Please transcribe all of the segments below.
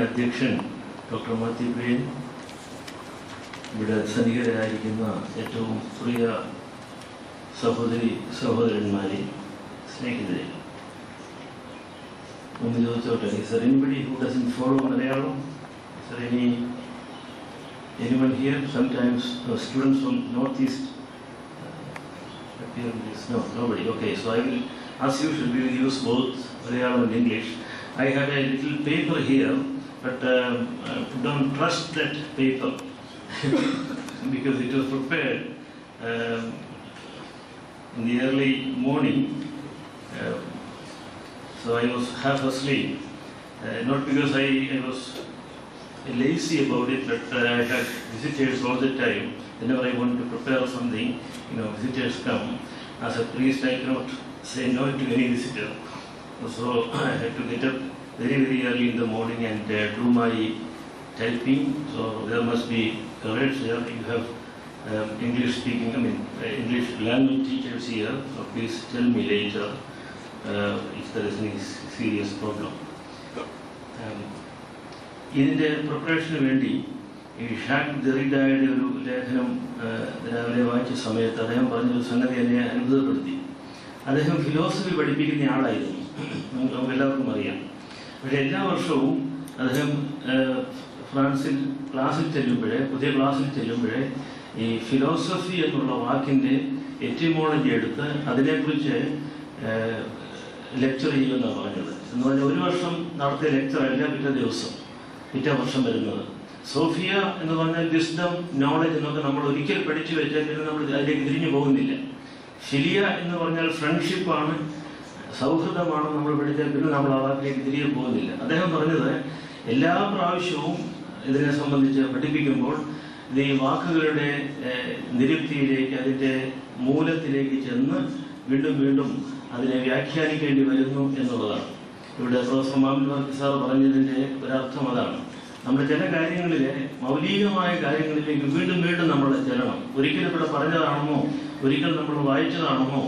അധ്യക്ഷൻ ഡോക്ടർ മാത്യു പ്രിയൻ, ഇവിടെ സന്നിഹിതരായിരിക്കുന്ന ഏറ്റവും പ്രിയ സഹോദരന്മാരെ, സ്നേഹിതരെ, ഒന്ന് ചോദിച്ചോട്ടെ, sir, anybody who doesn't follow Malayalam? Sir, anyone here? Sometimes students from Northeast appear in this. No, nobody. Okay, so I will, as usual, we will use both Malayalam and English. I have a little paper here, but don't trust that paper because it was prepared in the early morning. So I was half asleep, not because I was lazy about it, but I had visitors all the time. Whenever I want to prepare something, visitors come. As a priest, I cannot say no to any visitor. So I had to get up very, very early in the morning and do my typing. So there must be courage there. You have English speaking, English language teachers here. So please tell me later if there is any serious problem. ഇതിൻ്റെ പ്രിപ്പറേഷന് വേണ്ടി ഈ shack ദെറിഡായുടെ ഒരു ലേഖനം രാവിലെ വായിച്ച സമയത്ത് അദ്ദേഹം പറഞ്ഞൊരു സംഗതി എന്നെ അത്ഭുതപ്പെടുത്തി. അദ്ദേഹം ഫിലോസഫി പഠിപ്പിക്കുന്ന ആളായിരുന്നു, നമുക്ക് എല്ലാവർക്കും അറിയാം. പക്ഷേ എല്ലാ വർഷവും അദ്ദേഹം ഫ്രാൻസിൽ പുതിയ ക്ലാസ്സിൽ ചെല്ലുമ്പോഴേ ഈ ഫിലോസഫി എന്നുള്ള വാക്കിൻ്റെ എറ്റിമോളജി എടുത്ത് അതിനെക്കുറിച്ച് ലെക്ചർ ചെയ്യുമെന്നാണ് പറഞ്ഞത്. എന്ന് പറഞ്ഞാൽ ഒരു വർഷം നടത്തിയ ലെക്ചറല്ല പിറ്റേ വർഷം വരുന്നത്. സോഫിയ എന്ന് പറഞ്ഞാൽ വിസ്ഡം, നോളജ് എന്നൊക്കെ നമ്മൾ ഒരിക്കൽ പഠിച്ചു വെച്ചാൽ പിന്നെ നമ്മൾ അതിലേക്ക് തിരിഞ്ഞു പോകുന്നില്ല. ഫിലിയ എന്ന് പറഞ്ഞാൽ ഫ്രണ്ട്ഷിപ്പാണ്, സൗഹൃദമാണ് നമ്മൾ പഠിച്ചാൽ പിന്നെ നമ്മൾ ആ വാക്കിലേക്ക് തിരികെ പോകുന്നില്ല. അദ്ദേഹം പറഞ്ഞത് എല്ലാ പ്രാവശ്യവും ഇതിനെ സംബന്ധിച്ച് പഠിപ്പിക്കുമ്പോൾ ഇത് ഈ വാക്കുകളുടെ നിരുക്തിയിലേക്ക്, അതിൻ്റെ മൂലത്തിലേക്ക് ചെന്ന് വീണ്ടും വീണ്ടും അതിനെ വ്യാഖ്യാനിക്കേണ്ടി വരുന്നു എന്നുള്ളതാണ്. ഇവിടെ പ്രൊഫസർ മാമൻ വർക്കി സാർ പറഞ്ഞതിൻ്റെ ഒരർത്ഥം അതാണ്. നമ്മുടെ ചില കാര്യങ്ങളിലെ മൗലികമായ കാര്യങ്ങളിലേക്ക് വീണ്ടും വീണ്ടും നമ്മൾ ചെല്ലണം. ഒരിക്കലും ഇവിടെ പറഞ്ഞതാണെന്നോ ഒരിക്കൽ നമ്മൾ വായിച്ചതാണെന്നോ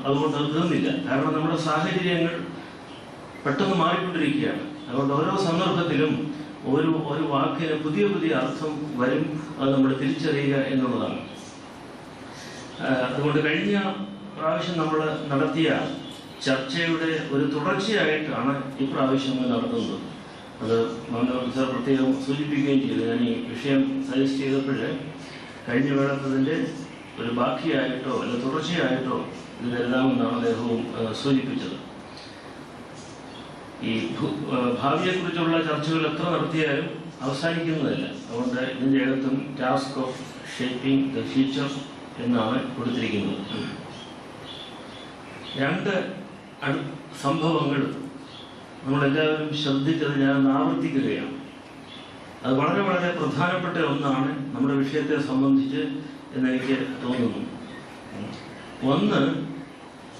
അതുകൊണ്ട് തീർന്നില്ല. കാരണം നമ്മുടെ സാഹചര്യങ്ങൾ പെട്ടെന്ന് മാറിക്കൊണ്ടിരിക്കുകയാണ്. അതുകൊണ്ട് ഓരോ സന്ദർഭത്തിലും ഒരു വാക്കിന് പുതിയ പുതിയ അർത്ഥം വരും. അത് നമ്മൾ തിരിച്ചറിയുക എന്നുള്ളതാണ്. അതുകൊണ്ട് കഴിഞ്ഞ പ്രാവശ്യം നമ്മൾ നടത്തിയ ചർച്ചയുടെ ഒരു തുടർച്ചയായിട്ടാണ് ഇപ്രാവശ്യം നടത്തുന്നത്. അത് സാർ പ്രത്യേകം സൂചിപ്പിക്കുകയും ചെയ്തു. ഞാൻ ഈ വിഷയം സജസ്റ്റ് ചെയ്തപ്പോൾ കഴിഞ്ഞ വേളത്തതിൻ്റെ ഒരു ബാക്കിയായിട്ടോ അല്ല തുടർച്ചയായിട്ടോ ഇത് എഴുതാമെന്നാണ് അദ്ദേഹവും സൂചിപ്പിച്ചത്. ഈ ഭാവിയെക്കുറിച്ചുള്ള ചർച്ചകൾ എത്ര നടത്തിയാലും അവസാനിക്കുന്നതല്ല. അതുകൊണ്ട് ഇതിൻ്റെ അകത്തും task of shaping the future എന്നാണ് കൊടുത്തിരിക്കുന്നത്. രണ്ട് സംഭവങ്ങൾ നമ്മളെല്ലാവരും ശ്രദ്ധിച്ചത് ഞാൻ ആവർത്തിക്കുകയാണ്. അത് വളരെ വളരെ പ്രധാനപ്പെട്ട ഒന്നാണ് നമ്മുടെ വിഷയത്തെ സംബന്ധിച്ച് എന്നെനിക്ക് തോന്നുന്നു. ഒന്ന്,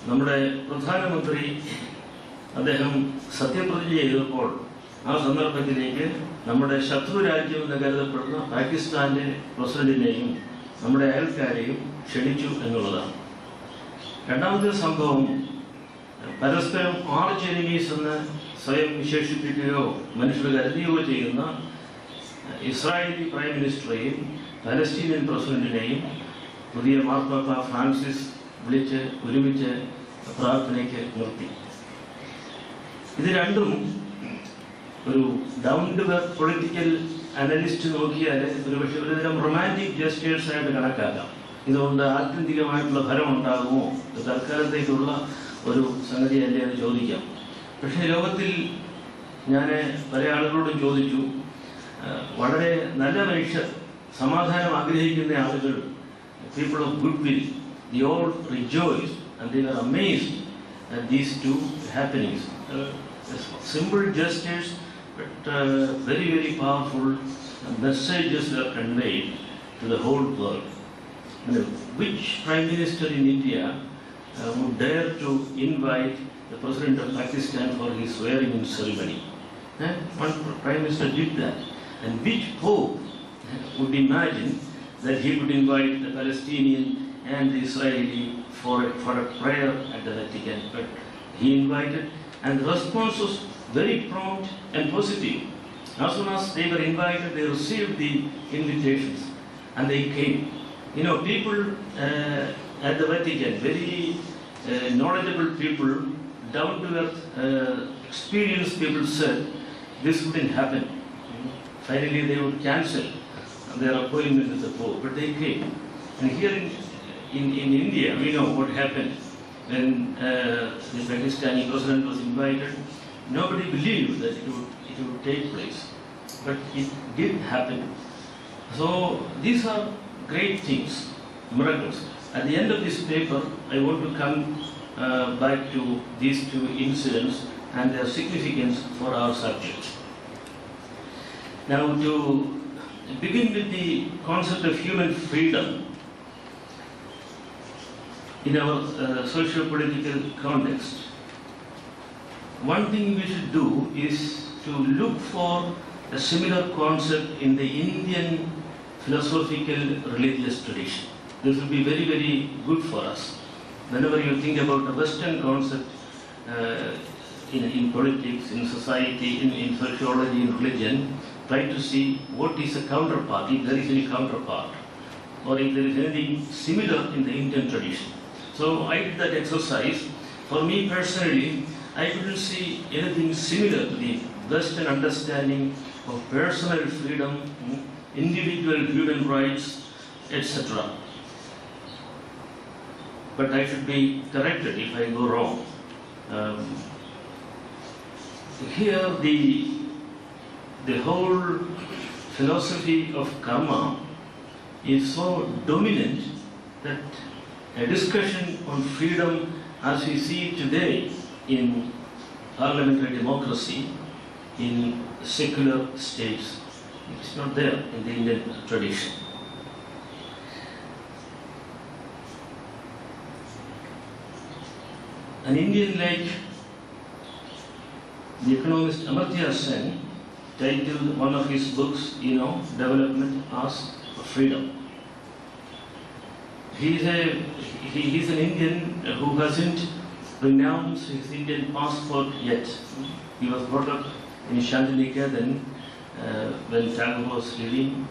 നമ്മുടെ പ്രധാനമന്ത്രി അദ്ദേഹം സത്യപ്രതിജ്ഞ ചെയ്തപ്പോൾ ആ സന്ദർഭത്തിലേക്ക് നമ്മുടെ ശത്രു രാജ്യമെന്ന് കരുതപ്പെടുന്ന പാകിസ്ഥാൻ്റെ പ്രസിഡന്റിനെയും നമ്മുടെ അയൽക്കാരെയും ക്ഷണിച്ചു എന്നുള്ളതാണ്. രണ്ടാമത്തെ സംഭവം, പരസ്പരം ആർച്ച് എനിമീസ് എന്ന് സ്വയം വിശേഷിപ്പിക്കുകയോ മനുഷ്യർ കരുതുകയോ ചെയ്യുന്ന ഇസ്രായേലി പ്രൈം മിനിസ്റ്ററെയും പലസ്തീനിയൻ പ്രസിഡന്റിനെയും പുതിയ മാർപ്പാപ്പ ഫ്രാൻസിസ് വിളിച്ച് ഒരുമിച്ച് പ്രാർത്ഥനയ്ക്ക് നിർത്തി. ഇത് രണ്ടും ഒരു down to earth political analyst നോക്കിയാൽ ഒരുപക്ഷെ ഒരുതരം റൊമാൻറ്റിക് ജസ്റ്റേഴ്സ് ആയിട്ട് കണക്കാക്കാം. ഇതുകൊണ്ട് ആത്യന്തികമായിട്ടുള്ള ഫലം ഉണ്ടാകുമോ, തൽക്കാലത്തേക്കുള്ള ഒരു സംഗതിയല്ലേ എന്ന് ചോദിക്കാം. പക്ഷേ ലോകത്തിൽ ഞാൻ പല ആളുകളോടും ചോദിച്ചു, വളരെ നല്ല മനുഷ്യർ, സമാധാനം ആഗ്രഹിക്കുന്ന ആളുകൾ, people of good will, the all rejoice and they are amazed at these two happenings. Simple gestures but very, very powerful messages are conveyed to the whole world. Which Prime Minister in India would dare to invite the President of Pakistan for his swearing-in ceremony? One Prime Minister did that. And which Pope would imagine that he would invite the Palestinian and the Israeli for a prayer at the Vatican? But he invited, and the response was very prompt and positive. As soon as they were invited, they received the invitations and they came. You know, people at the Vatican, very knowledgeable people, down to earth, experienced people said this wouldn't happen. Finally, they would cancel their appointment with the Pope, but they came. And here in India, we know what happened when the Pakistani president was invited. Nobody believed that it would take place, but it did happen. So these are great things, miracles. At the end of this paper, I want to come back to these two incidents and their significance for our subject. Now, to begin with the concept of human freedom in our socio-political context, one thing we should do is to look for a similar concept in the Indian philosophical religious tradition. This will be very, very good for us. Whenever you think about a Western concept in politics, in society, in sociology, in religion, try to see what is a counterpart, if there is any counterpart, or if there is anything similar in the Indian tradition. So I did that exercise. For me personally, I couldn't see anything similar to the Western understanding of personal freedom, individual human rights, etc. But I should be corrected if I go wrong. Here the whole philosophy of karma is so dominant that a discussion on freedom as we see it today in parliamentary democracy, in secular states, it's not there in the Indian tradition. An Indian like the economist Amartya Sen titled one of his books, Development as Freedom. He's an Indian who hasn't renounced his Indian passport yet. He was brought up in Shantiniketan when Tagore was living.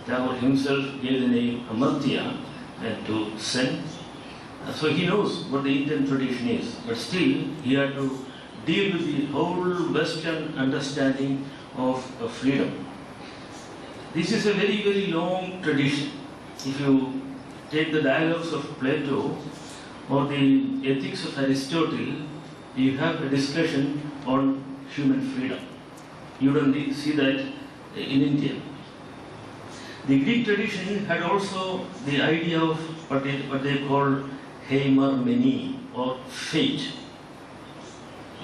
Tagore himself gave the name Amartya to Sen. So he knows what the Indian tradition is, but still he had to deal with the whole Western understanding of freedom. This is a very, very long tradition. If you take the dialogues of Plato or the ethics of Aristotle, you have a discussion on human freedom. You don't see that in India. The Greek tradition had also the idea of what they call heimermeni, or fate.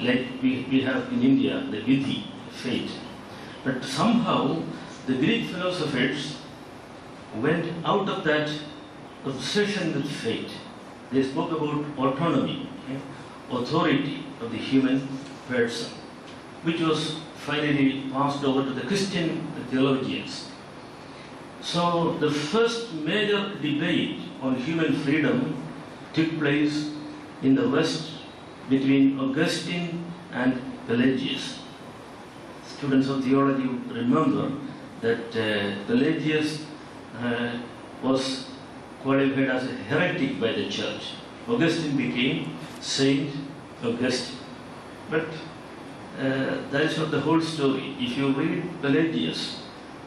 Like we have in India, the vidhi, fate. But somehow the Greek philosophers went out of that obsession with fate. They spoke about autonomy, authority of the human person, which was finally passed over to the Christian theologians. So the first major debate on human freedom took place in the West between Augustine and Pelagius. Students of theology would remember that Pelagius was qualified as a heretic by the church. Augustine became Saint Augustine. But that is not the whole story. If you read Pelagius,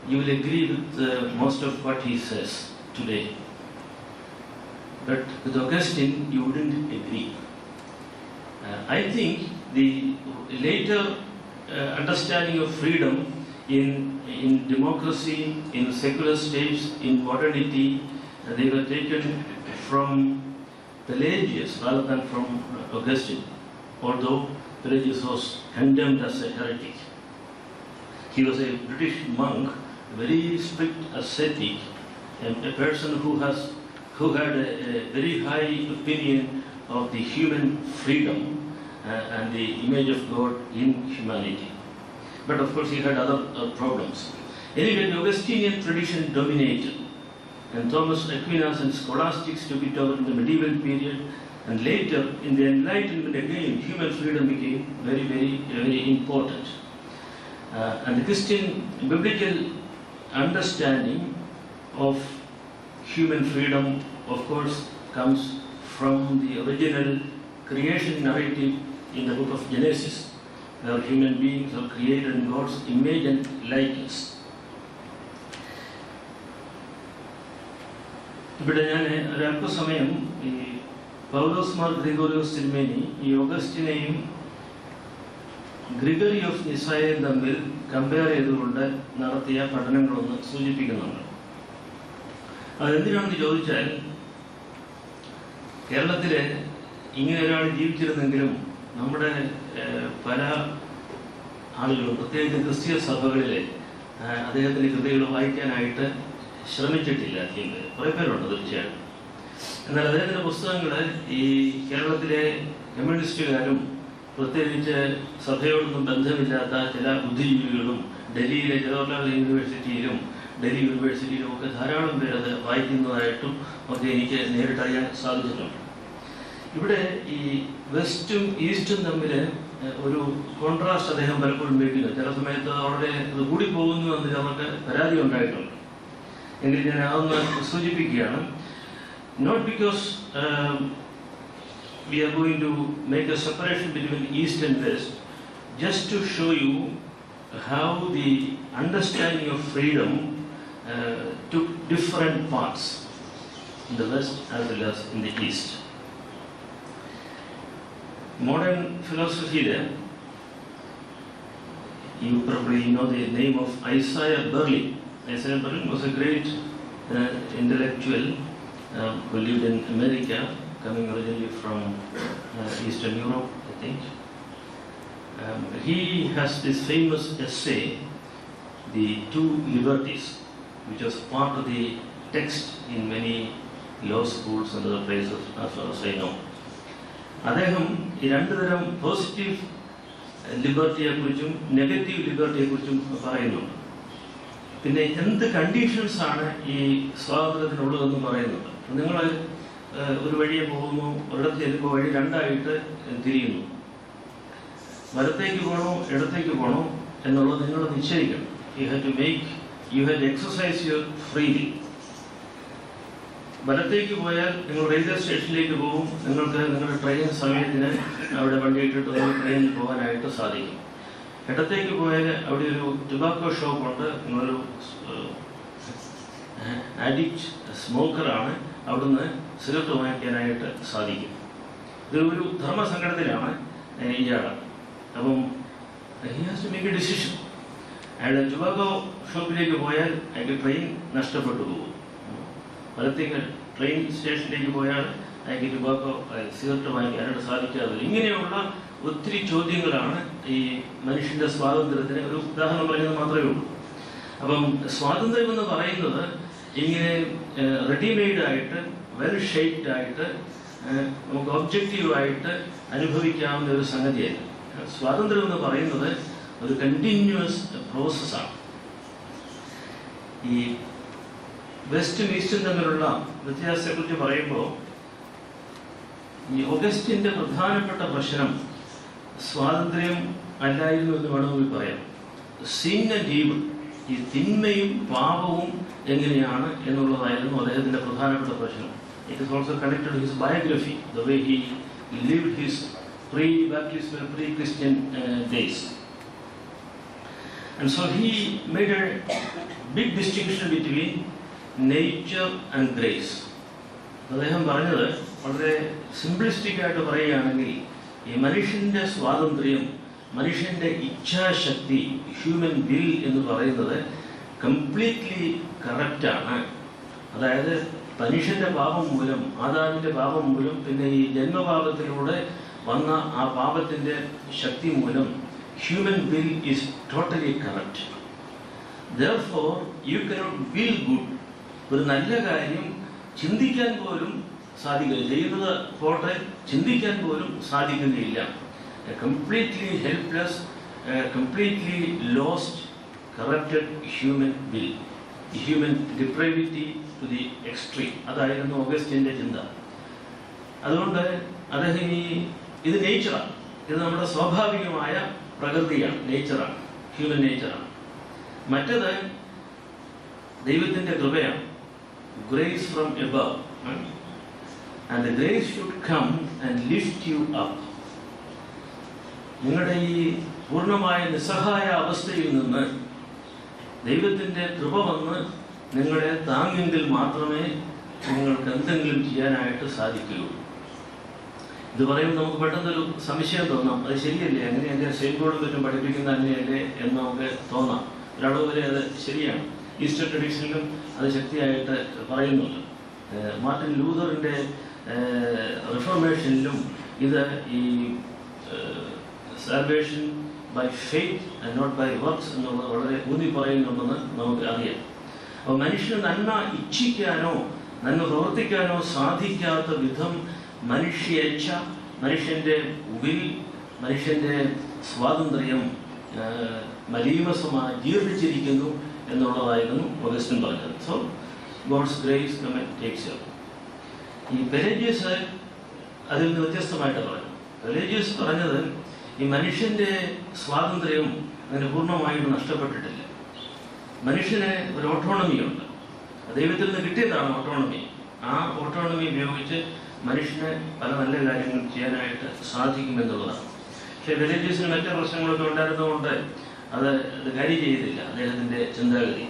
you will agree with most of what he says today. But with Augustine, you wouldn't agree. I think the later understanding of freedom in democracy, in secular states, in modernity, they were taken from Pelagius rather than from Augustine, although Pelagius was condemned as a heretic. He was a British monk, very strict ascetic, a person who had a very high opinion of the human freedom and the image of God in humanity. But of course he had other problems. Anyway, the Augustinian tradition dominated, and Thomas Aquinas and scholastics took it over in the medieval period, and later in the Enlightenment again, human freedom became very, very, very important. And the Christian biblical understanding of human freedom, of course, comes from the original creation narrative in the book of Genesis, where human beings are created in God's image and likeness. ഇവിടെ ഞാൻ ഒരല്പസമയം ഈ പൗലോസ് മാർ ഗ്രിഗോറിയോസ് തിരുമേനി ഈ ഓഗസ്റ്റിനെയും Gregory of നിസായെയും തമ്മിൽ compare ചെയ്തുകൊണ്ട് നടത്തിയ പഠനങ്ങളൊന്ന് സൂചിപ്പിക്കുന്നുണ്ട്. അതെന്തിനാണെന്ന് ചോദിച്ചാൽ, കേരളത്തിൽ ഇങ്ങനെ ഒരാൾ ജീവിച്ചിരുന്നെങ്കിലും നമ്മുടെ പല ആളുകളും, പ്രത്യേകിച്ച് ക്രിസ്തീയ സഭകളിലെ അദ്ദേഹത്തിൻ്റെ കൃതികൾ വായിക്കാനായിട്ട് ശ്രമിച്ചിട്ടില്ല. അധികം പേര്, കുറേ പേരുണ്ട് തീർച്ചയായും. എന്നാൽ അദ്ദേഹത്തിൻ്റെ പുസ്തകങ്ങൾ ഈ കേരളത്തിലെ കമ്മ്യൂണിസ്റ്റുകാരും പ്രത്യേകിച്ച് സഭയോടൊന്നും ബന്ധമില്ലാത്ത ചില ബുദ്ധിജീവികളും ഡൽഹിയിലെ ജവഹർലാൽ യൂണിവേഴ്സിറ്റിയിലും ഡൽഹി യൂണിവേഴ്സിറ്റിയിലും ഒക്കെ ധാരാളം പേര് അത് വായിക്കുന്നതായിട്ടും ഒക്കെ എനിക്ക് നേരിട്ടറിയാൻ സാധിച്ചിട്ടുണ്ട്. ഇവിടെ ഈ വെസ്റ്റും ഈസ്റ്റും തമ്മിൽ ഒരു കോൺട്രാസ്റ്റ് അദ്ദേഹം പലപ്പോഴും വയ്ക്കുന്നു. ചില സമയത്ത് വളരെ ഇത് കൂടിപ്പോകുന്നു എന്ന് നമുക്ക് പരാതി ഉണ്ടായിട്ടുണ്ട്. എങ്കിൽ ഞാൻ അതൊന്ന് സൂചിപ്പിക്കുകയാണ്. Not because we are going to make a separation between East and West, just to show you how the understanding of freedom took different paths in the West as well as in the East. Modern philosophy, you probably know the name of Isaiah Berlin. Isaiah Berlin was a great intellectual who lived in America, coming originally from Eastern Europe, I think. He has this famous essay, The Two Liberties, which was part of the text in many law schools and other places, as far as I know. അദ്ദേഹം ഈ രണ്ടു തരം positive ലിബർട്ടിയെക്കുറിച്ചും negative ലിബർട്ടിയെക്കുറിച്ചും പറയുന്നുണ്ട്. പിന്നെ എന്ത് കണ്ടീഷൻസാണ് ഈ സ്വാതന്ത്ര്യത്തിനുള്ളതെന്ന് പറയുന്നുണ്ട്. നിങ്ങൾ ഒരു വഴിയെ പോകുന്നു, ഒരിടത്ത് ചെല്ലുമ്പോൾ വഴി രണ്ടായിട്ട് തിരിയുന്നു. വലത്തേക്ക് പോകണോ ഇടത്തേക്ക് പോകണോ എന്നുള്ളത് നിങ്ങൾ നിശ്ചയിക്കണം. You have to exercise your freely. വലത്തേക്ക് പോയാൽ നിങ്ങൾ റെയിൽവേ സ്റ്റേഷനിലേക്ക് പോകും. നിങ്ങൾക്ക് നിങ്ങളുടെ ട്രെയിൻ സമയത്തിന് അവിടെ വണ്ടി ഇട്ടിട്ട് നിങ്ങൾക്ക് ട്രെയിനിൽ പോകാനായിട്ട് സാധിക്കും. ഇടത്തേക്ക് പോയാൽ അവിടെ ഒരു ടുബാക്കോ ഷോപ്പുണ്ട്. നിങ്ങളൊരു അഡിക്റ്റ് സ്മോക്കറാണ്, അവിടുന്ന് സിഗരറ്റ് വാങ്ങിക്കാനായിട്ട് സാധിക്കും. ഇതൊരു ധർമ്മസങ്കടത്തിലാണ് ഇയാൾ. അപ്പം he has to make a decision. അയാളുടെ ടുബാക്കോ ഷോപ്പിലേക്ക് പോയാൽ അയാൾക്ക് ട്രെയിൻ നഷ്ടപ്പെട്ടു പോകും. വലത്തേക്ക് ട്രെയിൻ സ്റ്റേഷനിലേക്ക് പോയാൽ അയാൾക്ക് ടുബാക്കോ സിഗരറ്റ് വാങ്ങിക്കാനായിട്ട് സാധിക്കാതെ. ഇങ്ങനെയുള്ള ഒത്തിരി ചോദ്യങ്ങളാണ് ഈ മനുഷ്യന്റെ സ്വാതന്ത്ര്യത്തിന് ഒരു ഉദാഹരണം പറയുന്നത് മാത്രമേ ഉള്ളൂ. അപ്പം സ്വാതന്ത്ര്യം എന്ന് പറയുന്നത് ഇങ്ങനെ റെഡിമെയ്ഡായിട്ട് വെൽ ഷേപ്ഡ് ആയിട്ട് നമുക്ക് ഒബ്ജക്റ്റീവായിട്ട് അനുഭവിക്കാവുന്ന ഒരു സംഗതിയല്ല. സ്വാതന്ത്ര്യം എന്ന് പറയുന്നത് ഒരു കണ്ടിന്യൂസ് പ്രോസസ്സാണ്. ഈ വെസ്റ്റും ഈസ്റ്റും തമ്മിലുള്ള വ്യത്യാസത്തെക്കുറിച്ച് പറയുമ്പോൾ ഈ ഓഗസ്റ്റിന്റെ പ്രധാനപ്പെട്ട പ്രശ്നം സ്വാതന്ത്ര്യം അല്ലായിരുന്നു എന്ന് വേണമെങ്കിൽ പറയാം. സിൻ ആൻഡ് ഈവിൾ, ഈ തിന്മയും പാപവും എങ്ങനെയാണ് എന്നുള്ളതായിരുന്നു അദ്ദേഹത്തിന്റെ പ്രധാനപ്പെട്ട പ്രശ്നം. It is also connected to his biography, the way he lived his pre-baptismal, pre-Christian days. And so he made a big distinction between nature and grace. അദ്ദേഹം പറഞ്ഞത് വളരെ സിംപ്ലിസ്റ്റിക് ആയിട്ട് പറയുകയാണെങ്കിൽ ഈ മനുഷ്യന്റെ സ്വാതന്ത്ര്യം, മനുഷ്യന്റെ ഇച്ഛാശക്തി, ഹ്യൂമൻ വിൽ എന്ന് പറയുന്നത് കംപ്ലീറ്റ്ലി കറക്റ്റാണ്. അതായത് മനുഷ്യന്റെ പാപം മൂലം, ആദാമിന്റെ പാപം മൂലം, പിന്നെ ഈ ജന്മപാപത്തിലൂടെ വന്ന ആ പാപത്തിന്റെ ശക്തി മൂലം human will is totally correct. Therefore you cannot will good. ഒരു നല്ല കാര്യം ചിന്തിക്കാൻ പോലും സാധിക്കില്ല. ചെയ്യുന്നത് പോട്ടെ, ചിന്തിക്കാൻ പോലും സാധിക്കുകയില്ല. Completely helpless, completely lost, corrupted human will, human depravity to the extreme. അതായിരുന്നു ഓഗസ്റ്റിന്റെ ചിന്ത. അതുകൊണ്ട് അദ്ദേഹം ഇത് നേച്ചറാണ്, ഇത് നമ്മുടെ സ്വാഭാവികമായ പ്രകൃതിയാണ്, നേച്ചറാണ്. ഹ്യൂമൻ നേച്ചറാണ്. മറ്റത് ദൈവത്തിൻ്റെ കൃപയാണ്, grace from above. And the grace should come and lift you up. നിങ്ങളുടെ ഈ പൂർണ്ണമായ നിസ്സഹായ അവസ്ഥയിൽ നിന്ന് ദൈവത്തിൻ്റെ കൃപ വന്ന് നിങ്ങളെ താങ്ങെങ്കിൽ മാത്രമേ നിങ്ങൾക്ക് എന്തെങ്കിലും ചെയ്യാനായിട്ട് സാധിക്കുകയുള്ളൂ. ഇത് പറയുമ്പോൾ നമുക്ക് പെട്ടെന്നൊരു സംശയം തോന്നാം, അത് ശരിയല്ലേ, അങ്ങനെയല്ലേ സെയിൻപോളും മറ്റും പഠിപ്പിക്കുന്ന അങ്ങനെയല്ലേ എന്ന് നമുക്ക് തോന്നാം. ഒരളവ് വരെ അത് ശരിയാണ്. ഈസ്റ്റർ ട്രഡീഷനിലും അത് ശക്തിയായിട്ട് പറയുന്നുണ്ട്. മാർട്ടിൻ ലൂതറിൻ്റെ റിഫോർമേഷനിലും ഇത് ഈ salvation by faith and not by works എന്നുള്ളത് വളരെ ഊന്നി പറയുന്നുണ്ടെന്ന് നമുക്ക് അറിയാം. അപ്പോൾ മനുഷ്യന് നന്മ ഇച്ഛിക്കാനോ നന്മ പ്രവർത്തിക്കാനോ സാധിക്കാത്ത വിധം മനുഷ്യേച്ഛ, മനുഷ്യൻ്റെ വിൽ, മനുഷ്യൻ്റെ സ്വാതന്ത്ര്യം മലീമസമായി ജീർണിച്ചിരിക്കുന്നു എന്നുള്ളതായിരുന്നു ഓഗസ്റ്റിൻ പറഞ്ഞത്. So God's grace come and takes you. ഈ പെലേജിയസ് അതിൽ നിന്ന് വ്യത്യസ്തമായിട്ട് പറഞ്ഞു. പെലേജിയസ് പറഞ്ഞത് ഈ മനുഷ്യൻ്റെ സ്വാതന്ത്ര്യം അങ്ങനെ പൂർണ്ണമായിട്ട് നഷ്ടപ്പെട്ടിട്ടില്ല. മനുഷ്യന് ഒരു ഓട്ടോണമിയുണ്ട്, ദൈവത്തിൽ നിന്ന് കിട്ടിയതാണ് ഓട്ടോണമി. ആ ഓട്ടോണമി ഉപയോഗിച്ച് മനുഷ്യന് പല നല്ല കാര്യങ്ങൾ ചെയ്യാനായിട്ട് സാധിക്കുമെന്നുള്ളതാണ്. പക്ഷേ പെലേജിയസിന് മറ്റു പ്രശ്നങ്ങളൊക്കെ ഉണ്ടായിരുന്നതുകൊണ്ട് അത് കാര്യം ചെയ്തില്ല അദ്ദേഹത്തിൻ്റെ ചിന്താഗതി.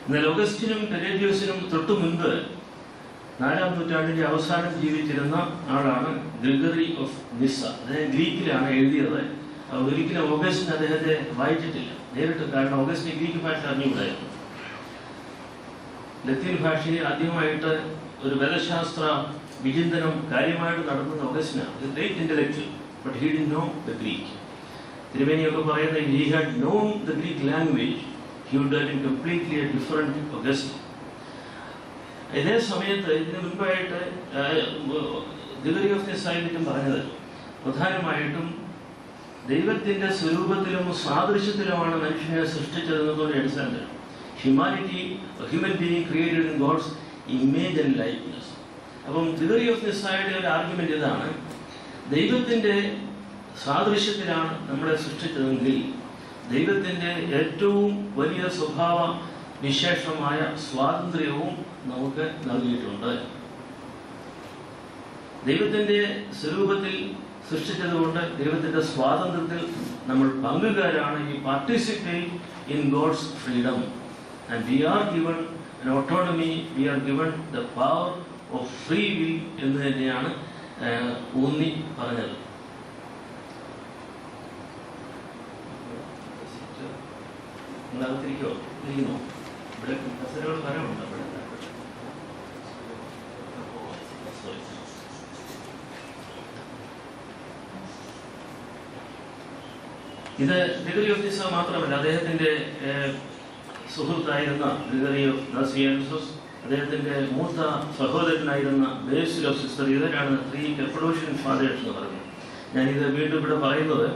എന്നാൽ ഓഗസ്റ്റിനും പെലേജിയസിനും തൊട്ടു മുൻപ് 4-ാം നൂറ്റാണ്ടിൻ്റെ അവസാനം ജീവിച്ചിരുന്ന ആളാണ് ഗ്രിഗറി ഓഫ് നിസ്സ. അദ്ദേഹം ഗ്രീക്കിലാണ് എഴുതിയത്. ഒരിക്കലും ഓഗസ്റ്റിന് അദ്ദേഹത്തെ വായിച്ചിട്ടില്ല നേരിട്ട്, കാരണം ഓഗസ്റ്റിന് ഗ്രീക്ക് ഭാഷ അറിഞ്ഞുകൂടായിരുന്നു. ലത്തീൻ ഭാഷയിൽ ആദ്യമായിട്ട് ഒരു വേദശാസ്ത്ര വിചിന്തനം കാര്യമായിട്ട് നടന്നത് ഓഗസ്റ്റിനാണ്. Great intellectual, but he did know the Greek. തിരുമേനിയൊക്കെ പറയുന്നത് he had known the Greek language, he would have been completely a different Augustine. ഇതേ സമയത്ത് ഇതിന് മുൻപായിട്ട് ഗ്രിഗറി ഓഫ് നിസ്സായിട്ടും പറഞ്ഞത് പ്രധാനമായിട്ടും ദൈവത്തിൻ്റെ സ്വരൂപത്തിലും സാദൃശ്യത്തിലുമാണ് മനുഷ്യനെ സൃഷ്ടിച്ചതെന്നതോടെ അടിസ്ഥാനത്തിൽ humanity, human being created in God's image and likeness. അപ്പം ഗ്രിഗറി ഓഫ് നിസ്സായുടെ ഒരു ആർഗ്യുമെന്റ് ഇതാണ്, ദൈവത്തിൻ്റെ സാദൃശ്യത്തിലാണ് നമ്മളെ സൃഷ്ടിച്ചതെങ്കിൽ ദൈവത്തിൻ്റെ ഏറ്റവും വലിയ സ്വഭാവ വിശേഷമായ സ്വാതന്ത്ര്യവും നമുക്ക് നൽകിയിട്ടുണ്ട്. ദൈവത്തിൻ്റെ സ്വരൂപത്തിൽ സൃഷ്ടിച്ചതുകൊണ്ട് ദൈവത്തിൻ്റെ സ്വാതന്ത്ര്യത്തിൽ നമ്മൾ പങ്കുകാരാണ്. ഈ participate in God's freedom and we are given an autonomy, we are given the power of free will എന്ന് തന്നെയാണ് ഊന്നി പറഞ്ഞത്. നിങ്ങളകത്തിരിക്കോ ഇരിക്കുന്നോ? ഇവിടെ കസേരകൾ വരവുണ്ട്. ഇവിടെ ഇത് ഗ്രിഗറി ഓഫ് നിസ്സ മാത്രമല്ല, അദ്ദേഹത്തിൻ്റെ സുഹൃത്തായിരുന്ന ഗ്രിഗറി ഓഫ് നാസിയാൻസസ്, അദ്ദേഹത്തിൻ്റെ മൂത്ത സഹോദരനായിരുന്ന ബേസിൽ ഓഫ് സിസ്റ്റർ, ഇവരാണ് 3 കപ്പഡോഷ്യൻ ഫാദേഴ്സ് എന്ന് പറയുന്നത്. ഞാനിത് വീണ്ടും ഇവിടെ പറയുന്നത്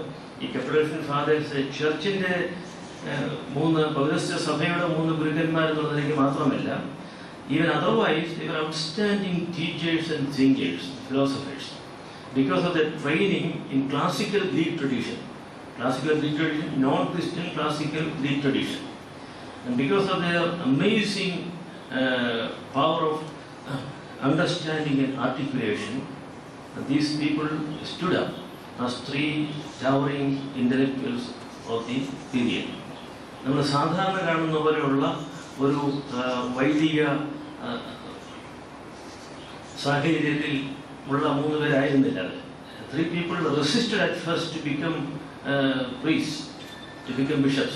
ഈ കപ്പഡോഷ്യൻ ഫാദേഴ്സ് ചർച്ചിൻ്റെ 3 പൗരസ്ത്യ സഭയുടെ 3 ഗുരുക്കന്മാരെന്നുള്ളതിലേക്ക് മാത്രമല്ല, ഈവൻ അതർവൈസ് ഇവർ outstanding teachers and thinkers, philosophers, because of the training in classical Greek tradition, non-Christian classical Greek tradition. And because of their amazing power of understanding and articulation, these people stood up as 3 towering intellectuals of the period. നമ്മൾ സാധാരണ കാണുന്ന പോലെയുള്ള ഒരു വൈദിക സാഹചര്യത്തിൽ ഉള്ള 3 പേരായിരുന്നില്ല. 3 people resisted at first to become priests, to become bishops.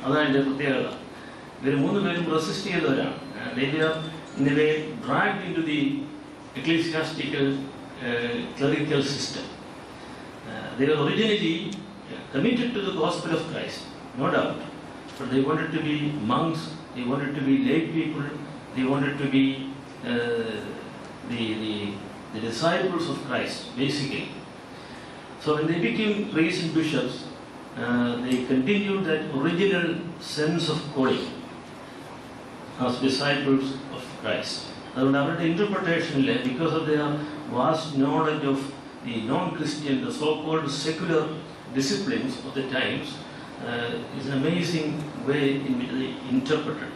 അതാണ് എൻ്റെ പ്രത്യേകത. ഇവർ 3 പേരും റെസിസ്റ്റ് ചെയ്തവരാണ്. They were in a way dragged into the ecclesiastical clerical system. They were originally committed to the gospel of Christ, no doubt, but they wanted to be monks, they wanted to be lay people, they wanted to be the disciples of Christ, basically. So when they became priests and bishops, they continued that original sense of calling as disciples of Christ. അതുകൊണ്ട് അവരുടെ ഇന്റർപ്രിട്ടേഷനിൽ, because of their vast knowledge of the non-Christian, the so-called secular disciplines of the times, is an amazing way in which they interpreted.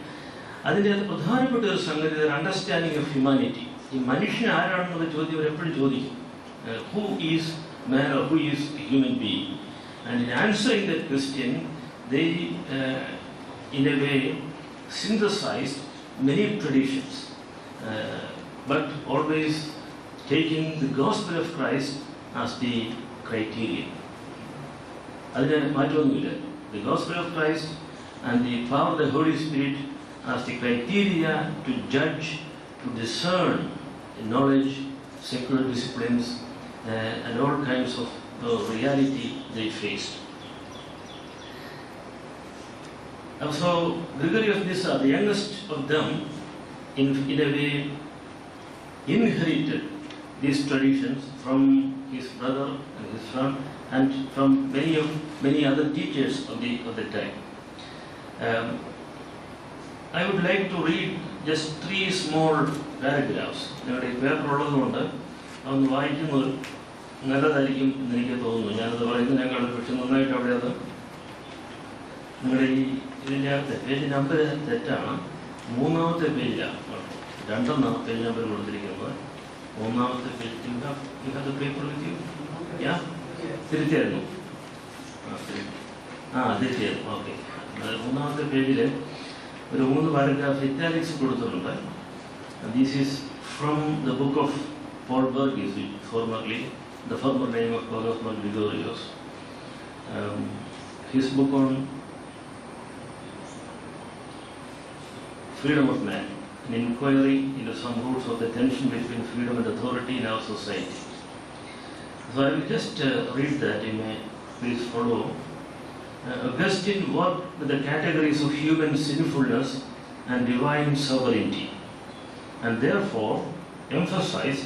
അതിൻ്റെ അത് പ്രധാനപ്പെട്ട ഒരു സംഗതി understanding of humanity. ഈ മനുഷ്യൻ ആരാണെന്നുള്ള ചോദ്യം അവരെപ്പോഴും ചോദിക്കും. Who is man or who is human being? And in answering that question, they in a way synthesized many traditions, but always taking the gospel of Christ as the criterion. അതിന് മാറ്റമൊന്നുമില്ല. The gospel of Christ and the power of the Holy Spirit as the criteria to judge, to discern knowledge, secular disciplines, and all kinds of reality they faced. So Gregory of Nyssa, the youngest of them, in a way inherited these traditions from his brother and his son, and from many other teachers of the time. I would like to read just 3 small paragraphs. നിങ്ങളുടെ paper ഉള്ളതുകൊണ്ട് അതൊന്ന് വായിക്കുന്നത് നല്ലതായിരിക്കും എന്ന് എനിക്ക് തോന്നുന്നു. ഞാനത് പറയുന്നതിനേക്കാളും പക്ഷെ നന്നായിട്ട് അവിടെ അത് നിങ്ങളുടെ ഇതിൻ്റെ പേജ് നമ്പർ തെറ്റാണ്. 3ാമത്തെ പേജിലാണ്, 2 പേജ് നമ്പർ കൊടുത്തിരിക്കുന്നത്. 3ാമത്തെ പേജ് പേപ്പർ തിരുത്തിയായിരുന്നു. തിരുത്തിയായിരുന്നു. ഓക്കെ. 3ാമത്തെ പേജിൽ ഒരു 3 പാരഗ്രാഫ് ഇറ്റാലിക്സ് കൊടുത്തിട്ടുണ്ട്. This is from the book of Paul Bergis, the former name of Cosmos Gregorius. His book on freedom of man, an inquiry into some roots of the tension between freedom and authority in our society. So I will just read that. You may please follow. Augustine worked with the categories of human sinfulness and divine sovereignty, and therefore emphasized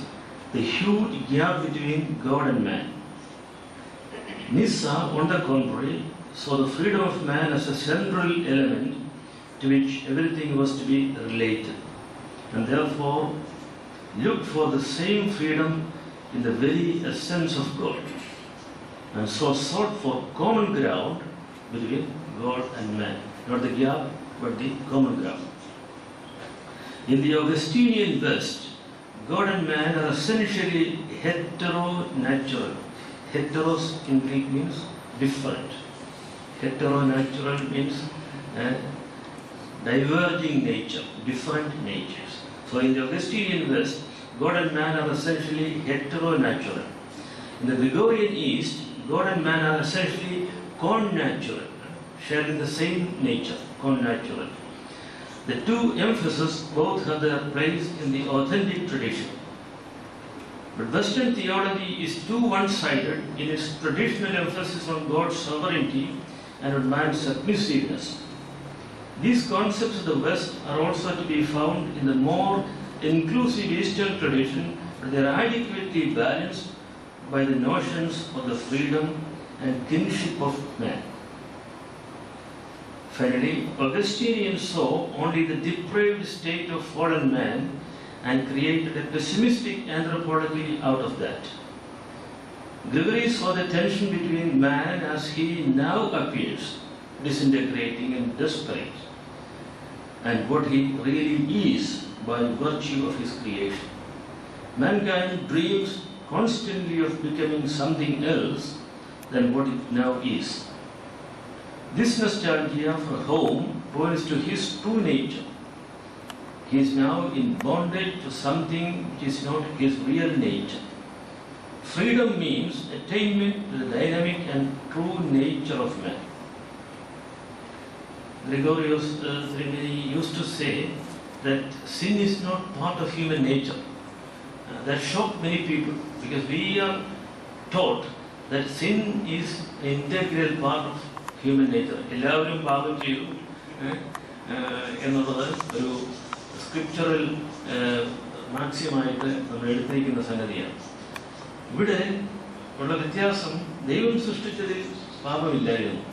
the huge gap between God and man. Nyssa, on the contrary, saw the freedom of man as a central element to which everything was to be related, and therefore looked for the same freedom in the very essence of God, and so sought for common ground between God and man. Not the gap, but the common ground. In the Augustinian West, God and man are essentially heteronatural. Heteros in Greek means different. Heteronatural means diverging nature, different natures. So in the Augustinian West, God and man are essentially heteronatural. In the Gregorian East, God and man are essentially connatural, sharing the same nature, connatural. The two emphases both have their place in the authentic tradition. But Western theology is too one-sided in its traditional emphasis on God's sovereignty and on man's submissiveness. These concepts of the West are also to be found in the more inclusive Eastern tradition, but they are adequately balanced by the notions of the freedom and kinship of man. Finally, Augustinians saw only the depraved state of fallen man and created a pessimistic anthropology out of that. Gregory saw the tension between man as he now appears, disintegrating and desperate, and what he really is by virtue of his creation. Mankind dreams constantly of becoming something else than what it now is. This nostalgia for home points to his true nature. He is now in bondage to something which is not his real nature. Freedom means attainment to the dynamic and true nature of man. Gregorius used to say that sin is not part of human nature. That shocked many people because we are taught that sin is an integral part of human nature. എല്ലാവരും പാപം ചെയ്തു എന്നുള്ളത് ഒരു scriptural മാക്സിമായിട്ട് നമ്മൾ എടുത്തിരിക്കുന്ന സംഗതിയാണ്. ഇവിടെ ഉള്ള വ്യത്യാസം ദൈവം സൃഷ്ടിച്ചതിൽ പാപമില്ലായിരുന്നു.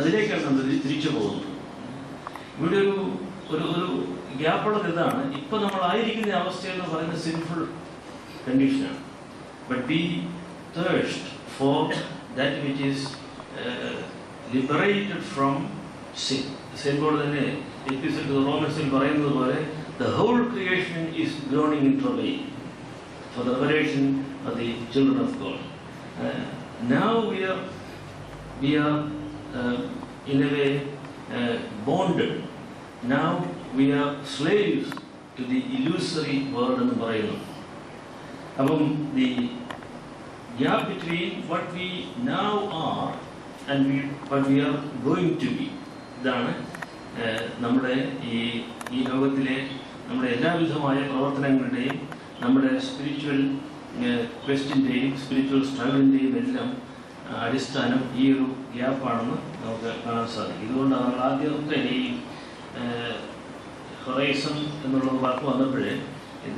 അതിലേക്കാണ് നമ്മൾ തിരിച്ചു പോകുന്നത്. ഇവിടെ ഒരു ഗ്യാപ്പുള്ളത് ഇതാണ്. ഇപ്പൊ നമ്മളായിരിക്കുന്ന അവസ്ഥ എന്ന് പറയുന്നത് സിൻഫുൾ കണ്ടീഷനാണ്. But we thirst for that which is liberated from sin. Same പോലെ തന്നെ Epistle to the Romans പറയുന്നത് പോലെ the whole creation is groaning in travail for the revelation of the children of God. Now we are in a way bonded. Now we are slaves to the illusory world എന്ന് പറയുന്നു. അപ്പം the gap between what we now are and what we are going to be, ഇതാണ് നമ്മുടെ ഈ ലോകത്തിലെ നമ്മുടെ എല്ലാവിധമായ പ്രവർത്തനങ്ങളുടെയും നമ്മുടെ സ്പിരിച്വൽ ക്വസ്റ്റിൻ്റെയും സ്പിരിച്വൽ സ്ട്രഗിളിൻ്റെയും എല്ലാം അടിസ്ഥാനം ഈ ഒരു ഗ്യാപ്പാണെന്ന് നമുക്ക് കാണാൻ സാധിക്കും. ഇതുകൊണ്ടാണ് നമ്മൾ ആദ്യമൊക്കെ ഈ ഹൊറൈസൺ എന്നുള്ള വാക്ക് വന്നപ്പോഴേ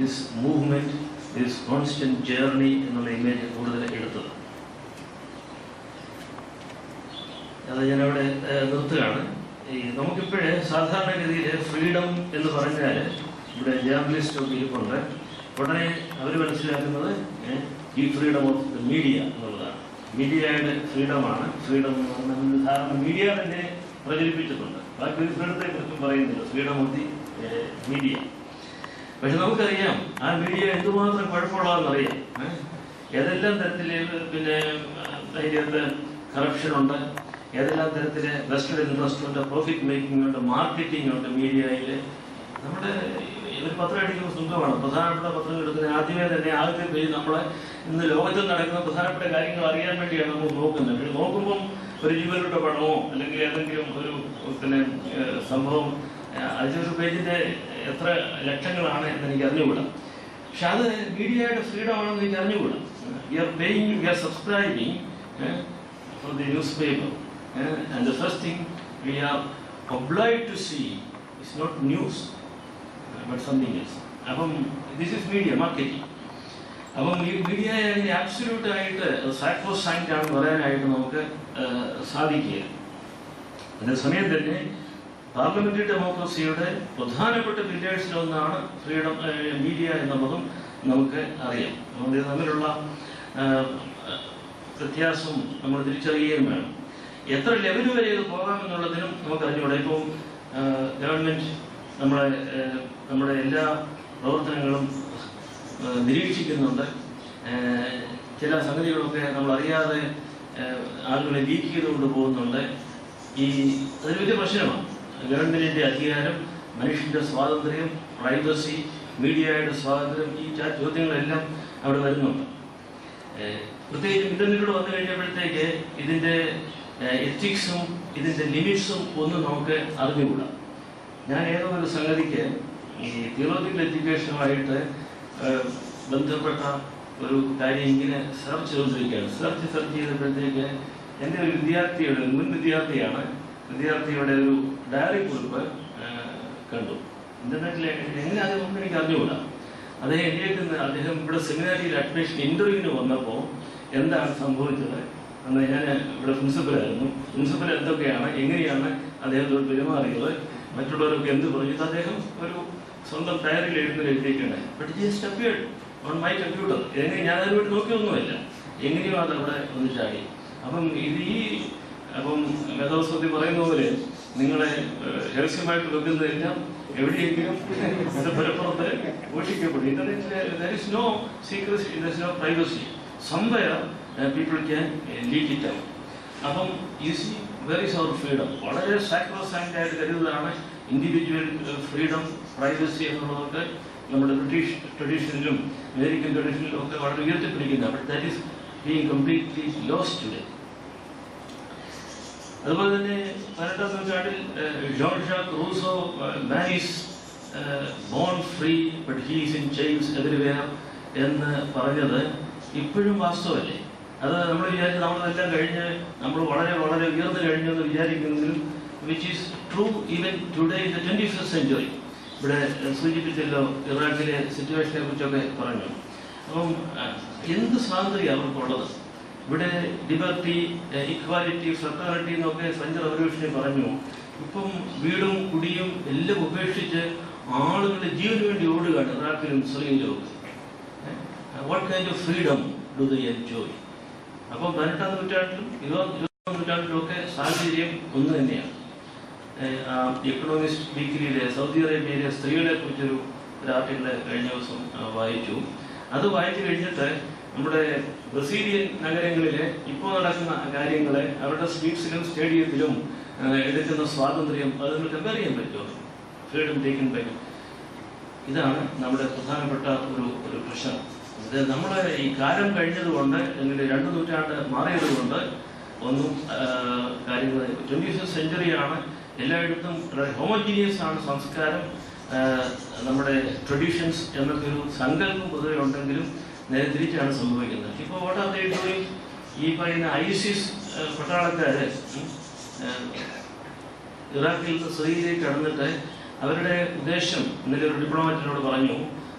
this movement, this constant journey എന്നുള്ള ഇമേജ് കൂടുതൽ എടുത്തത്. അത് ഞാനവിടെ നിർത്തുകയാണ്. ഈ നമുക്കിപ്പോഴേ സാധാരണഗതിയിൽ ഫ്രീഡം എന്ന് പറഞ്ഞാൽ ഇവിടെ ജേർണലിസ്റ്റ് ഒക്കെ ഇരിപ്പുണ്ട്. ഉടനെ അവർ മനസ്സിലാക്കുന്നത് ഈ ഫ്രീഡം ഓഫ് ദ മീഡിയ എന്നുള്ളതാണ്. മീഡിയയുടെ ഫ്രീഡമാണ്. ഫ്രീഡം എന്ന് പറഞ്ഞാൽ ധാരണ മീഡിയ തന്നെ പ്രചരിപ്പിച്ചിട്ടുണ്ട്. ബാക്കി ഒരു ഫ്രീഡത്തെ കുറിച്ചും പറയുന്നില്ല, ഫ്രീഡം ഓഫ് ദി മീഡിയ. പക്ഷെ നമുക്കറിയാം ആ മീഡിയ എന്തുമാത്രം കുഴപ്പമുള്ളതെന്നറിയാം. ഏതെല്ലാം തരത്തിൽ പിന്നെ അതിനകത്ത് കറപ്ഷനുണ്ട്, ഏതെല്ലാം തരത്തിൽ വെസ്റ്റഡ് ഇൻട്രസ്റ്റ് ഉണ്ട്, പ്രോഫിറ്റ് മേക്കിംഗ് ഉണ്ട്, മാർക്കറ്റിംഗ് ഉണ്ട് മീഡിയയിൽ. നമ്മുടെ ഒരു പത്രം അടിക്കുന്ന സുഖമാണ്. പ്രധാനപ്പെട്ട പത്രങ്ങൾ എടുക്കുന്ന ആദ്യമേ തന്നെ ആദ്യത്തെ പേജ് നമ്മളെ ഇന്ന് ലോകത്തിൽ നടക്കുന്ന പ്രധാനപ്പെട്ട കാര്യങ്ങൾ അറിയാൻ വേണ്ടിയാണ് നമ്മൾ നോക്കുന്നത്. പക്ഷെ നോക്കുമ്പം ഒരു ജീവരുടെ പടമോ അല്ലെങ്കിൽ ഏതെങ്കിലും ഒരു പിന്നെ സംഭവം അതിലൊരു പേജിൻ്റെ എത്ര ലക്ഷങ്ങളാണ് എന്ന് എനിക്ക് അറിഞ്ഞുകൂടാ. പക്ഷെ അത് മീഡിയയുടെ ഫ്രീഡം ആണെന്ന് എനിക്ക് അറിഞ്ഞുകൂടാ. We are subscribing for the newspaper and the first thing we are obliged to see is not news but something else. അപ്പം ദിസ് ഇസ് മീഡിയ മാർക്കറ്റിംഗ്. അപ്പം ഈ മീഡിയ ആബ്സല്യൂട്ട് ആയിട്ട് സാക്രോസൈന്റ് ആണെന്ന് പറയാനായിട്ട് നമുക്ക് സാധിക്കുക. അതേസമയം തന്നെ പാർലമെന്ററി ഡെമോക്രസിയുടെ പ്രധാനപ്പെട്ട പില്ലേഴ്സിലൊന്നാണ് ഫ്രീഡം മീഡിയ എന്നുള്ളതും നമുക്ക് അറിയാം. അതുകൊണ്ട് ഇത് തമ്മിലുള്ള വ്യത്യാസം നമ്മൾ തിരിച്ചറിയുകയും വേണം. എത്ര ലെവൽ വരെ ഇത് പോകാമെന്നുള്ളതിനും നമുക്ക് അറിഞ്ഞൂടെ. ഇപ്പം ഗവൺമെൻറ് നമ്മുടെ എല്ലാ പ്രവർത്തനങ്ങളും നിരീക്ഷിക്കുന്നുണ്ട്. ചില സംഗതികളൊക്കെ നമ്മളറിയാതെ ആളുകളെ ലീക്ക് ചെയ്തുകൊണ്ട് പോകുന്നുണ്ട്. അതൊരു വലിയ പ്രശ്നമാണ്. ഗവൺമെൻറ്റിൻ്റെ അധികാരം, മനുഷ്യൻ്റെ സ്വാതന്ത്ര്യം, പ്രൈവസി, മീഡിയയുടെ സ്വാതന്ത്ര്യം, ഈ ചോദ്യങ്ങളെല്ലാം അവിടെ വരുന്നുണ്ട്. പ്രത്യേകിച്ചും ഇന്റർനെറ്റിലൂടെ വന്നു കഴിഞ്ഞപ്പോഴത്തേക്ക് ഇതിൻ്റെ എത്തിക്സും ഇതിൻ്റെ ലിമിറ്റ്സും ഒന്നും നമുക്ക് അറിഞ്ഞുകൂടാ. ഞാൻ ഏതോ ഒരു സംഗതിക്ക് ഈ തിയോളജിക്കൽ എഡ്യൂക്കേഷനുമായിട്ട് ബന്ധപ്പെട്ട ഒരു കാര്യം ഇങ്ങനെ സെർച്ച് ചെയ്തുകൊണ്ടിരിക്കുകയാണ്. സെർച്ച് ചെയ്തപ്പോഴത്തേക്ക് എൻ്റെ ഒരു മുൻ വിദ്യാർത്ഥിയുടെ ഒരു ഡയറി കുറിപ്പ് കണ്ടു. ഇന്റർനെറ്റിൽ എങ്ങനെ അത് നമുക്ക് എനിക്ക് അറിഞ്ഞുകൂടാ. അദ്ദേഹം ഇവിടെ സെമിനാരിയിൽ അഡ്മിഷൻ ഇന്റർവ്യൂവിന് വന്നപ്പോൾ എന്താണ് സംഭവിച്ചത് എന്ന് ഞാൻ ഇവിടെ പ്രിൻസിപ്പലായിരുന്നു. പ്രിൻസിപ്പൽ എന്തൊക്കെയാണ് എങ്ങനെയാണ് അദ്ദേഹത്തോട് പെരുമാറിയത്, മറ്റുള്ളവരൊക്കെ എന്ത് പറഞ്ഞു, അദ്ദേഹം ഒരു സ്വന്തം ഡയറിയിൽ എഴുതിയിട്ടുണ്ട്. But just appeared on my computer. എങ്ങനെ ഞാൻ അതിനോട് നോക്കിയൊന്നുമില്ല, എങ്ങനെയോ അതവിടെ ഒന്ന് ചാടി. അപ്പം അപ്പം മേധാവി പറയുന്ന പോലെ നിങ്ങളെ രഹസ്യമായിട്ട് വെക്കുന്നതെല്ലാം എവിടെയെങ്കിലും അത് പലപ്പുറത്ത് ഘോഷിക്കപ്പെടും. ഇന്റർനെറ്റിൽ there is no secrecy, there is no privacy. Somewhere people can leak it out. അപ്പം you see where is our freedom? വളരെ സാക്രോസൈന്റ് ആയിട്ട് കരുതുന്നതാണ് ഇൻഡിവിജ്വൽ ഫ്രീഡം, പ്രൈവസി എന്നുള്ളതൊക്കെ നമ്മുടെ ബ്രിട്ടീഷ് ട്രഡീഷനിലും അമേരിക്കൻ ട്രഡീഷനിലും ഒക്കെ വളരെ ഉയർത്തിപ്പിടിക്കുന്ന. But that is being completely lost today. അതുപോലെ തന്നെ 18ാം നൂറ്റാണ്ടിൽ Jean Jacques Rousseau man is born free but he is in chains everywhere എന്ന് പറഞ്ഞത് ഇപ്പോഴും വാസ്തവല്ലേ? അത് നമ്മൾ വിചാരിച്ച് നമ്മളതെല്ലാം കഴിഞ്ഞ് നമ്മൾ വളരെ വളരെ ഉയർന്നു കഴിഞ്ഞു എന്ന് വിചാരിക്കുന്നതിലും which is true even today in the 21st century. ഇവിടെ സൂചിപ്പിച്ചല്ലോ ഇറാഖിലെ സിറ്റുവേഷനെ കുറിച്ചൊക്കെ പറഞ്ഞു. അപ്പം എന്ത് സ്വാതന്ത്ര്യം അവർക്കുള്ളത്? ഇവിടെ ലിബർട്ടി, ഇക്വാലിറ്റി, ഫ്രട്ടേണിറ്റി എന്നൊക്കെ ഫ്രഞ്ച് റവല്യൂഷനിൽ പറഞ്ഞു. ഇപ്പം വീടും കുടിയും എല്ലാം ഉപേക്ഷിച്ച് ആളുകളുടെ ജീവന് വേണ്ടി ഓടുകയാണ് ഇറാഖിലും ഇസ്രയേലിലും ഒക്കെ. What kind of freedom do they enjoy? അപ്പം 18ാം നൂറ്റാണ്ടിലും നൂറ്റാണ്ടിലൊക്കെ സാഹചര്യം ഒന്ന് തന്നെയാണ്. എക്കണോമിസ്റ്റ് വീക്കിലിയിലെ സൗദി അറേബ്യയിലെ സ്ത്രീകളെ കുറിച്ചൊരു ആർട്ടിക്കിൾ കഴിഞ്ഞ ദിവസം വായിച്ചു. അത് വായിച്ചു കഴിഞ്ഞിട്ട് നമ്മുടെ ബ്രസീലിയൻ നഗരങ്ങളിലെ ഇപ്പോൾ നടക്കുന്ന കാര്യങ്ങളെ അവരുടെ സ്ട്രീറ്റ്സിലും സ്റ്റേഡിയത്തിലും എടുക്കുന്ന സ്വാതന്ത്ര്യം അത് നിങ്ങൾ കമ്പയർ ചെയ്യാൻ പറ്റുമോ? Freedom taken by. ഇതാണ് നമ്മുടെ പ്രധാനപ്പെട്ട ഒരു പ്രശ്നം. ഇത് നമ്മുടെ ഈ കാലം കഴിഞ്ഞതുകൊണ്ട് അല്ലെങ്കിൽ 2 നൂറ്റാണ്ട് മാറിയതുകൊണ്ട് ഒന്നും കാര്യങ്ങൾ 21st സെഞ്ച്വറിയാണ്. എല്ലായിടത്തും ഹോമോജീനിയസ് ആണ് സംസ്കാരം, നമ്മുടെ ട്രഡീഷൻസ് എന്നൊക്കെ ഒരു സങ്കല്പം പൊതുവെ ഉണ്ടെങ്കിലും നേരെ തിരിച്ചാണ് സംഭവിക്കുന്നത്. ഇപ്പോൾ ഓട്ടാത്തേക്ക് ഈ പറയുന്ന ഐസിസ് പട്ടാളക്കാര് ഇറാഖിൽ നിന്ന് സിറിയയിലേക്ക് കടന്നിട്ട് അവരുടെ ഉദ്ദേശം, ഇന്നലെ ഒരു ഡിപ്ലോമാറ്റിനോട് പറഞ്ഞു,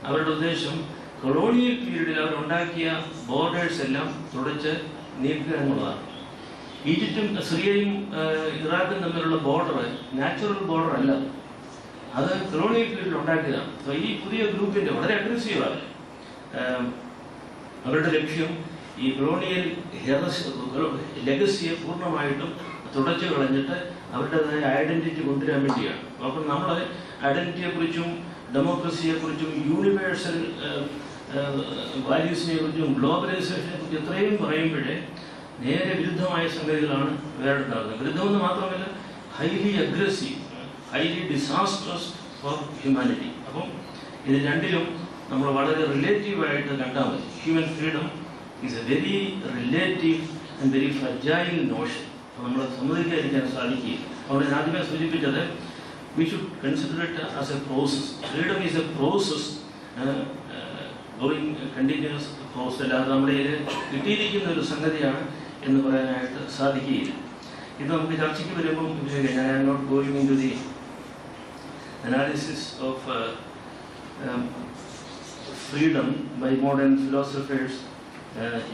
അവരുടെ ഉദ്ദേശം കൊളോണിയൽ പീരീഡിൽ അവരുണ്ടാക്കിയ ബോർഡേഴ്സ് എല്ലാം തുടച്ച് നീക്കുക എന്നുള്ളതാണ്. ഈജിപ്തും സിറിയയും ഇറാഖും തമ്മിലുള്ള ബോർഡർ നാച്ചുറൽ ബോർഡർ അല്ല, അത് കൊളോണിയൽ പീരീഡിൽ ഉണ്ടാക്കിയതാണ്. അപ്പോൾ ഈ പുതിയ ഗ്രൂപ്പിന്റെ വളരെ അഗ്രസീവാണ്. അവരുടെ ലക്ഷ്യം ഈ കൊളോണിയൽ ലെഗസിയെ പൂർണ്ണമായിട്ടും തുടച്ചു കളഞ്ഞിട്ട് അവരുടേതായ ഐഡന്റിറ്റി കൊണ്ടുവരാൻ വേണ്ടിയാണ്. അപ്പം നമ്മൾ ഐഡന്റിറ്റിയെ കുറിച്ചും ഡെമോക്രസിയെ കുറിച്ചും യൂണിവേഴ്സൽ വാല്യൂസിനെ കുറിച്ചും ഗ്ലോബലൈസേഷനെ കുറിച്ചും എത്രയും പറയുമ്പോഴേ നേരെ വിരുദ്ധമായ സംഗതികളാണ് വേറെ ഉണ്ടാകുന്നത്. വിരുദ്ധമെന്ന് മാത്രമല്ല, highly aggressive, highly disastrous four humanity. അപ്പം ഇത് രണ്ടിലും നമ്മൾ വളരെ റിലേറ്റീവായിട്ട് കണ്ടാൽ മതി. Human freedom is A very relative and very fragile Notion. നമ്മൾ സമ്മതിക്കാതിരിക്കാൻ സാധിക്കുകയില്ല. അവിടെ ഞാൻ ആദ്യമേ സൂചിപ്പിച്ചത് we should consider it as A process. Freedom is A process, going continuous process. അല്ലാതെ നമ്മുടെ ഇതിൽ കിട്ടിയിരിക്കുന്ന ഒരു സംഗതിയാണ് എന്ന് പറയാനായിട്ട് സാധിക്കുകയില്ല. ഇത് നമുക്ക് ചർച്ചയ്ക്ക് വരുമ്പം ഞാൻ I not going into the analysis of freedom by modern philosophers,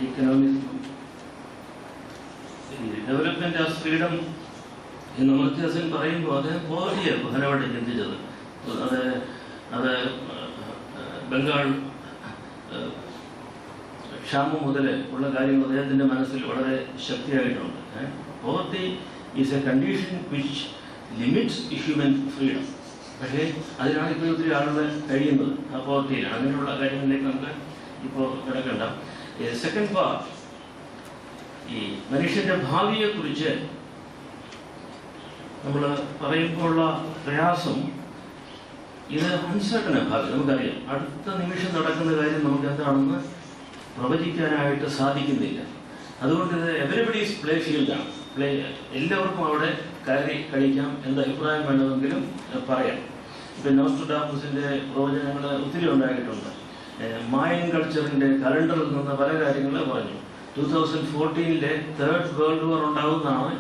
economic development as freedom എന്ന് അമർത്യാസൻ പറയുമ്പോൾ അത് പോലെയാണ് പ്രധാനമായിട്ട് ചിന്തിച്ചത്. അത് ബംഗാൾ ക്ഷാമം മുതൽ ഉള്ള കാര്യങ്ങൾ അദ്ദേഹത്തിൻ്റെ മനസ്സിൽ വളരെ ശക്തിയായിട്ടുണ്ട്. Poverty is a condition which limits human freedom. പക്ഷേ അതിനാണ് ഇപ്പോൾ ഒത്തിരി ആളുകൾ കഴിയുന്നത്, ആ പോവർട്ടിയിലാണ്. അങ്ങനെയുള്ള കാര്യങ്ങളിലേക്ക് നമുക്ക് ഇപ്പോൾ കിടക്കണ്ട. സെക്കൻഡ് പാർട്ട്, ഈ മനുഷ്യന്റെ ഭാവിയെക്കുറിച്ച് നമ്മൾ പറയുമ്പോഴുള്ള പ്രയാസം, ഇത് അൺസർട്ടൺ ഭാവി. നമുക്കറിയാം അടുത്ത നിമിഷം നടക്കുന്ന കാര്യം നമുക്ക് എന്താണെന്ന് പ്രവചിക്കാനായിട്ട് സാധിക്കുന്നില്ല. അതുകൊണ്ട് ഇത് എവരിബഡീസ് പ്ലേ ഫീൽഡാണ്. എല്ലാവർക്കും അവിടെ കയറി കളിക്കാം, എന്ത് അഭിപ്രായം വേണമെങ്കിലും പറയാം. ഇപ്പം നോസ്ട്രഡാമസിന്റെ പ്രവചനങ്ങൾ ഒത്തിരി ഉണ്ടായിട്ടുണ്ട്. മായൻ കൾച്ചറിന്റെ കലണ്ടറിൽ നിന്ന് പല കാര്യങ്ങൾ പറഞ്ഞു. 2014 തേർഡ് വേൾഡ് വാർ ഉണ്ടാകുന്നതാണ്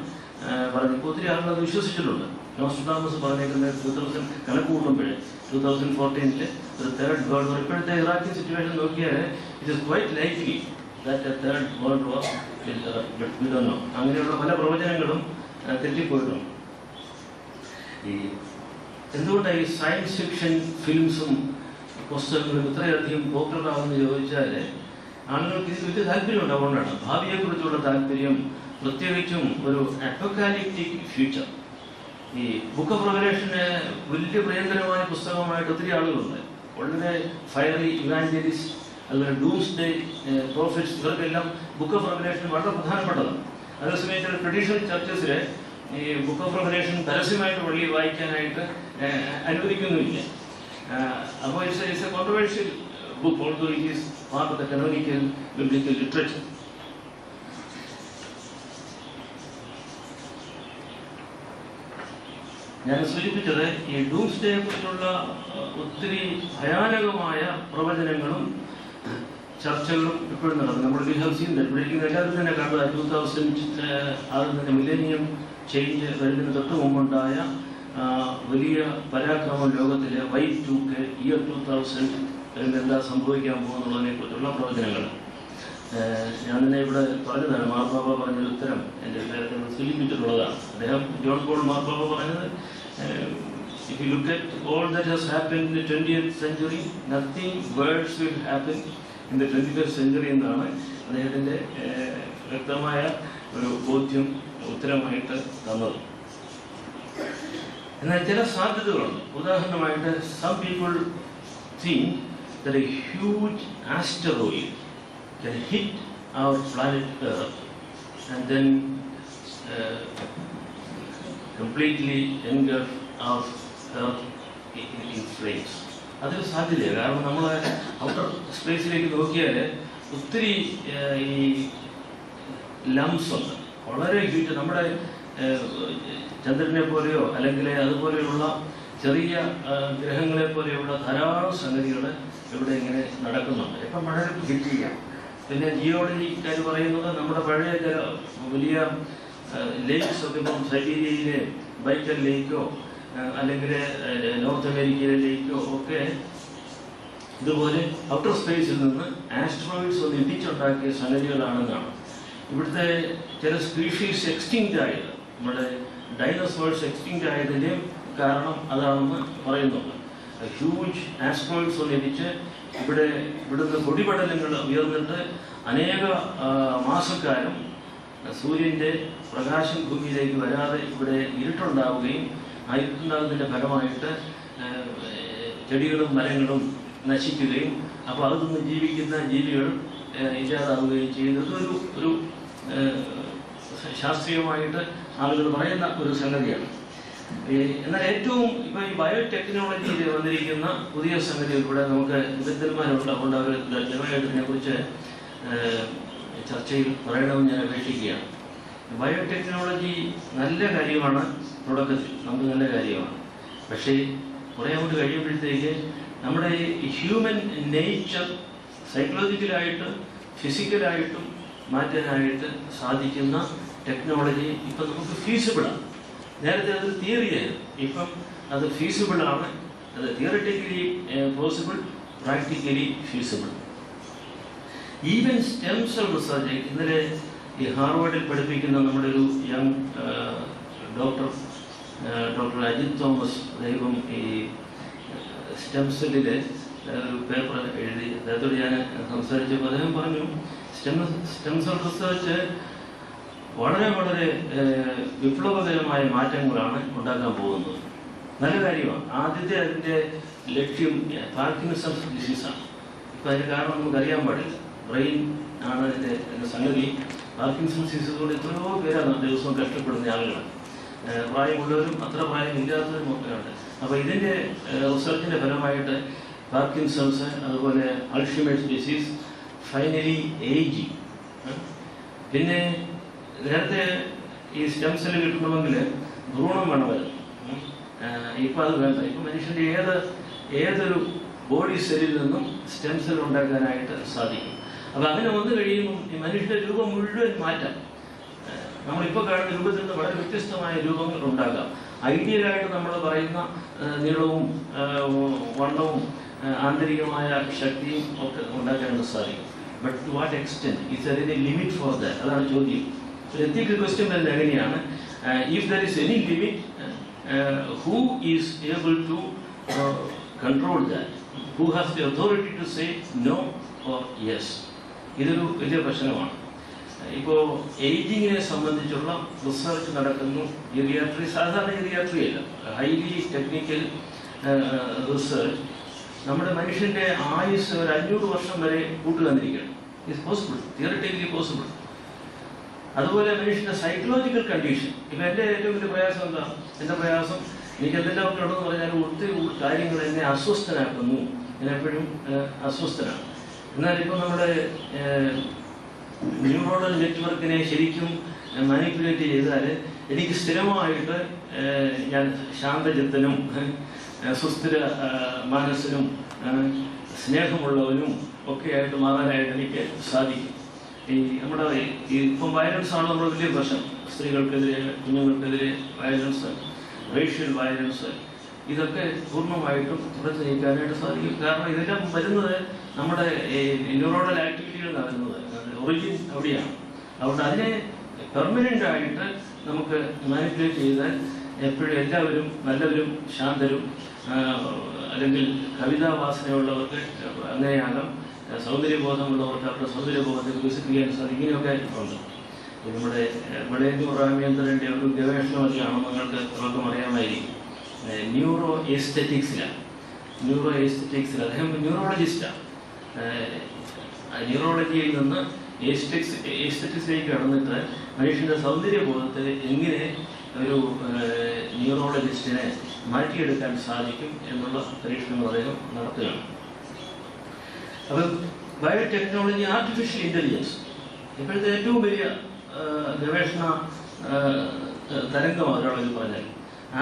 പറഞ്ഞു. ഇപ്പോൾ ഒത്തിരി ആളുകൾ അത് വിശ്വസിച്ചിട്ടുണ്ട്. നോസ്ട്രഡാമസ് പറഞ്ഞേക്കുന്നത് 2000 കണക്ക് കൂട്ടുമ്പോഴേ 2014 ഒരു തേർഡ് വേൾഡ് വാർ. ഇപ്പോഴത്തെ ഇറാഖി സിറ്റുവേഷൻ നോക്കിയാൽ it is quite likely that a third world war will no. അങ്ങനെയുള്ള പല പ്രവചനങ്ങളും തെറ്റിപ്പോയിട്ടുണ്ട്. ഈ എന്തുകൊണ്ടാണ് ഈ സയൻസ് ഫിക്ഷൻ ഫിലിംസും പുസ്തകങ്ങളും ഇത്രയധികം പോപ്പുലർ ആവുമെന്ന് ചോദിച്ചാൽ ആളുകൾക്ക് ഇത് വലിയ താല്പര്യം ഉണ്ടാവുകൊണ്ടാണ്. ഭാവിയെക്കുറിച്ചുള്ള താല്പര്യം, പ്രത്യേകിച്ചും ഒരു അപ്പോക്കാലിപ്റ്റിക് ഫ്യൂച്ചർ. ഈ ബുക്ക് ഓഫ് റെവലേഷന് വലിയ പ്രിയങ്കരമായ പുസ്തകമായിട്ട് ഒത്തിരി ആളുകളുണ്ട്. വളരെ ഫയറി ഇവാഞ്ചലിസ്റ്റ്, അതുപോലെ ഡൂംസ് ഡേ പ്രോഫിറ്റ്സ്, ഇവർക്കെല്ലാം ബുക്ക് ഓഫ് റെവലേഷൻ വളരെ പ്രധാനപ്പെട്ടതാണ്. അതേസമയത്ത് ട്രഡീഷണൽ ചർച്ചസിലെ ഈ ബുക്ക് ഓഫ് റെവലേഷൻ പരസ്യമായിട്ട് വഴി വായിക്കാനായിട്ട് അനുവദിക്കുന്നുമില്ല. അപ്പോൾ it's A controversial book, also it is part of the canonical biblical literature. ഞാൻ സൂചിപ്പിച്ചത് ഈ ഡൂംസ് ഡേയെ കുറിച്ചുള്ള ഒത്തിരി ഭയാനകമായ പ്രവചനങ്ങളും ചർച്ചകളും ഇപ്പോഴും നടന്നു. നമ്മൾ ഇവിടേക്ക് എല്ലാവരും തന്നെ കണ്ടത് 2000 മില്ലേനിയം ചേഞ്ച് വരുന്നതിന് തൊട്ട് മുമ്പുണ്ടായ വലിയ പരാക്രമം ലോകത്തിലെ Y2K ഇയർ 2000 എന്താ സംഭവിക്കാൻ പോകുന്നുള്ളതിനെ കുറിച്ചുള്ള പ്രവചനങ്ങൾ. ഞാൻ തന്നെ ഇവിടെ പറഞ്ഞതാണ്, മാർപ്പാപ്പ പറഞ്ഞൊരു ഉത്തരം എൻ്റെ അദ്ദേഹത്തെ സൂചിപ്പിച്ചിട്ടുള്ളതാണ്. അദ്ദേഹം ജോൺ പോൾ മാർപ്പാപ്പ പറഞ്ഞത്, if you look at all that has happened in the 20th century, nothing worse will happen in the 21st century എന്നാണ് അദ്ദേഹത്തിൻ്റെ വ്യക്തമായ ഒരു ബോധ്യം ഉത്തരമായിട്ട് തന്നത്. എന്നാൽ ചില സാധ്യതകളുണ്ട്. ഉദാഹരണമായിട്ട് some people think that a huge asteroid can hit our planet Earth and then completely engulf our Earth in flames. അതൊരു സാധ്യതയാണ്. കാരണം നമ്മൾ ഔട്ടർ സ്പേസിലേക്ക് നോക്കിയാൽ ഒത്തിരി ഈ ലംസ് ഉണ്ട്, വളരെ ഹ്യൂജ്. നമ്മുടെ ചന്ദ്രനെ പോലെയോ അല്ലെങ്കിൽ അതുപോലെയുള്ള ചെറിയ ഗ്രഹങ്ങളെ പോലെയുള്ള ധാരാളം സംഗതികൾ ഇവിടെ ഇങ്ങനെ നടക്കുന്നുണ്ട്. ഇപ്പം വളരെ ഹിറ്റ് ചെയ്യാം. പിന്നെ ജിയോളജിക്കാർ പറയുന്നത് നമ്മുടെ പഴയ ചില വലിയ ലേക്സ് ഒക്കെ ഇപ്പം സൈബീരിയയിലെ ബൈക്കൽ ലേക്കോ അല്ലെങ്കിൽ നോർത്ത് അമേരിക്കയിലെ ലേക്കോ ഒക്കെ ഇതുപോലെ ഔട്ടർ സ്പേസിൽ നിന്ന് ആസ്ട്രോയിഡ്സ് ഒന്ന് ഇടിച്ചുണ്ടാക്കിയ സംഗതികളാണെന്നാണ്. ഇവിടുത്തെ ചില സ്പീഷീസ് എക്സ്റ്റിങ്ക്റ്റ് ആയത്, നമ്മുടെ ഡൈനോസോഴ്സ് എക്സ്റ്റിങ്ക്റ്റ് ആയതിൻ്റെയും കാരണം അതാണെന്ന് പറയുന്നുണ്ട്. ഹ്യൂജ് ആസ്ട്രോയിഡ്സ് ഒന്ന് ഇടിച്ച് ഇവിടുന്ന് പൊടിപടലങ്ങൾ ഉയർന്നിട്ട് അനേക മാസക്കാലം സൂര്യൻ്റെ പ്രകാശം ഭൂമിയിലേക്ക് വരാതെ ഇവിടെ ഇരുട്ടുണ്ടാവുകയും ആ ഇരുട്ടുണ്ടാകുന്നതിൻ്റെ ഫലമായിട്ട് ചെടികളും മരങ്ങളും നശിക്കുകയും അപ്പോൾ അതിൽ നിന്ന് ജീവിക്കുന്ന ജീവികൾ ഇല്ലാതാവുകയും ചെയ്യുന്നത് ഒരു ശാസ്ത്രീയമായിട്ട് ആളുകൾ പറയുന്ന ഒരു സംഗതിയാണ്. എന്നാൽ ഏറ്റവും ഇപ്പോൾ ഈ ബയോടെക്നോളജിയിൽ വന്നിരിക്കുന്ന പുതിയ സംഗതികളിലൂടെ നമുക്ക് വിദഗ്ധന്മാരുണ്ട്. അതുകൊണ്ട് അവർ ലഭ്യമായിട്ട് ഇതിനെക്കുറിച്ച് ചർച്ചയിൽ പറയണമെന്ന് ഞാൻ അപേക്ഷിക്കുകയാണ്. ബയോടെക്നോളജി നല്ല കാര്യമാണ്, തുടക്കത്തിൽ നമുക്ക് നല്ല കാര്യമാണ്. പക്ഷേ കുറേ അങ്ങോട്ട് കഴിയുമ്പോഴത്തേക്ക് നമ്മുടെ ഈ ഹ്യൂമൻ നേച്ചർ സൈക്കോളജിക്കലായിട്ടും ഫിസിക്കലായിട്ടും മാറ്റാനായിട്ട് സാധിക്കുന്ന ടെക്നോളജി ഇപ്പം നമുക്ക് ഫീസിബിളാണ്. നേരത്തെ അത് തിയറിയായിരുന്നു, ഇപ്പം അത് ഫീസിബിളാണ്. അത് theoretically possible, practically feasible. Even stem cell research ഇന്നലെ ഈ ഹാർവാർഡിൽ പഠിപ്പിക്കുന്ന നമ്മുടെ ഒരു യങ് ഡോക്ടർ അജിത് തോമസ്, അദ്ദേഹം ഈ സ്റ്റെം സെല്ലിലെ ഒരു പേപ്പർ എഴുതി. അദ്ദേഹത്തോട് ഞാൻ സംസാരിച്ചപ്പോൾ അദ്ദേഹം പറഞ്ഞു സ്റ്റെം സെൽ റിസർച്ച് വളരെ വളരെ വിപ്ലവകരമായ മാറ്റങ്ങളാണ് ഉണ്ടാക്കാൻ പോകുന്നത്. നല്ല കാര്യമാണ്. ആദ്യത്തെ അതിൻ്റെ ലക്ഷ്യം പാർക്കിൻസൺസ് ഡിസീസാണ്. ഇപ്പം അതിന് കാരണം നമുക്കറിയാൻ പാടില്ല. ബ്രെയിൻ ആണ് അതിൻ്റെ സംഗതി. പാർക്കിൻസൺസ് ഡിസീസുകൊണ്ട് എത്രയോ പേരാണ് ദിവസവും കഷ്ടപ്പെടുന്ന ആളുകളാണ്. പ്രായമുള്ളവരും അത്ര പ്രായമില്ലാത്തവരും ഒക്കെ ഉണ്ട്. അപ്പോൾ ഇതിൻ്റെ റിസർച്ചിൻ്റെ ഫലമായിട്ട് പാർക്കിൻസൺസ്, അതുപോലെ അൾഷിമേഴ്സ് ഡിസീസ്, ഫൈനലി ഏജിങ്. പിന്നെ നേരത്തെ ഈ സ്റ്റെം സെല്ല് കിട്ടണമെങ്കിൽ ഭ്രൂണം വേണമായിരുന്നു. ഇപ്പം അത് വേണ്ട. ഇപ്പം മനുഷ്യൻ്റെ ഏതൊരു ബോഡി സെല്ലിൽ നിന്നും സ്റ്റെം സെൽ ഉണ്ടാക്കാനായിട്ട് സാധിക്കും. അപ്പം അങ്ങനെ വന്നു കഴിയുമ്പം ഈ മനുഷ്യൻ്റെ രൂപം മുഴുവൻ മാറ്റാം. നമ്മളിപ്പോൾ കാണുന്ന രൂപത്തിൽ നിന്ന് വളരെ വ്യത്യസ്തമായ രൂപങ്ങൾ ഉണ്ടാകാം. ഐഡിയലായിട്ട് നമ്മൾ പറയുന്ന നീളവും വണ്ണവും ആന്തരികമായ ശക്തിയും ഒക്കെ ഉണ്ടാക്കാനായിട്ട് സാധിക്കും. But to what extent? It's there any limit for that? അതാണ് ചോദ്യം. എത്തിക്കൽ ക്വസ്റ്റ്യൻ തന്നെ എങ്ങനെയാണ്? If there is any limit, who is able to control that? Who has the authority to say no or yes? ഇതൊരു വലിയ പ്രശ്നമാണ്. ഇപ്പോൾ ഏജിങ്ങിനെ സംബന്ധിച്ചുള്ള research നടക്കുന്നു. ജെറിയാട്രി, സാധാരണ ജെറിയാട്രി അല്ല, ഹൈലി ടെക്നിക്കൽ റിസർച്ച്. നമ്മുടെ മനുഷ്യൻ്റെ ആയുസ് ഒരു 500 വർഷം വരെ കൂട്ടുകന്നിരിക്കുകയാണ്. It's possible, theoretically possible. അതുപോലെ മനുഷ്യൻ്റെ സൈക്കോളജിക്കൽ കണ്ടീഷൻ. ഇപ്പം എൻ്റെ ഏറ്റവും വലിയ പ്രയാസം എന്താ? എൻ്റെ പ്രയാസം, എനിക്ക് എന്തെല്ലാം ഉണ്ടെന്ന് പറഞ്ഞാൽ ഒത്തിരി കാര്യങ്ങൾ എന്നെ അസ്വസ്ഥനാക്കുന്നു. ഞാൻ എപ്പോഴും അസ്വസ്ഥനാണ്. എന്നാൽ ഇപ്പം നമ്മുടെ ന്യൂറോണൽ നെറ്റ്വർക്കിനെ ശരിക്കും മാനിപ്പുലേറ്റ് ചെയ്താൽ എനിക്ക് സ്ഥിരമായിട്ട് ഞാൻ ശാന്തചിത്തനും സുസ്ഥിര മാനസിനും സ്നേഹമുള്ളവനും ഒക്കെയായിട്ട് മാറാനായിട്ട് എനിക്ക് സാധിക്കും. ഈ നമ്മുടെ ഇപ്പം വയലൻസാണ് നമ്മുടെ വലിയ പ്രശ്നം. സ്ത്രീകൾക്കെതിരെ, കുഞ്ഞുങ്ങൾക്കെതിരെ വയലൻസ്, റേഷ്യൽ വയലൻസ്, ഇതൊക്കെ പൂർണ്ണമായിട്ടും തുടച്ചു നീക്കാനായിട്ട് സാധിക്കും. കാരണം ഇതെല്ലാം വരുന്നത് നമ്മുടെ ന്യൂറോണൽ ആക്ടിവിറ്റികളിൽ നിന്നാണ് വരുന്നത്. ഒറിജിൻ അവിടെയാണ്. അതുകൊണ്ട് അതിനെ പെർമനൻ്റ് ആയിട്ട് നമുക്ക് മാനിപ്പുലേറ്റ് ചെയ്താൽ എപ്പോഴും എല്ലാവരും നല്ലവരും ശാന്തരും, അല്ലെങ്കിൽ കവിതാവാസനയുള്ളവർക്ക് അങ്ങനെയാകാം, സൗന്ദര്യബോധമുള്ളവർക്ക് അവരുടെ സൗന്ദര്യബോധത്തെ വികസിപ്പിക്കാൻ സാധിക്കും. ഇങ്ങനെയൊക്കെ ഉണ്ട്. നമ്മുടെ വിളയഞ്ചൂർ റാമേന്ദ്രൻ്റെ ഒരു ഗവേഷണമൊക്കെയാണെന്ന് നിങ്ങൾക്ക് പലർക്കും അറിയാമായിരിക്കും. ന്യൂറോ എസ്തെറ്റിക്സിലാണ്. അദ്ദേഹം ന്യൂറോളജിസ്റ്റാണ്. ന്യൂറോളജിയിൽ നിന്ന് എസ്തെറ്റിക്സിലേക്ക് കടന്നിട്ട് മനുഷ്യൻ്റെ സൗന്ദര്യബോധത്തിൽ എങ്ങനെ ഒരു ന്യൂറോളജിസ്റ്റിനെ മാറ്റിയെടുക്കാൻ സാധിക്കും എന്നുള്ള പരീക്ഷണങ്ങൾ അദ്ദേഹം നടത്തുകയാണ്. അപ്പം ബയോടെക്നോളജി, ആർട്ടിഫിഷ്യൽ ഇൻ്റലിജൻസ് ഇപ്പോഴത്തെ ഏറ്റവും വലിയ ഗവേഷണ തരംഗമാണ് ഒരാളെന്ന് പറഞ്ഞാൽ.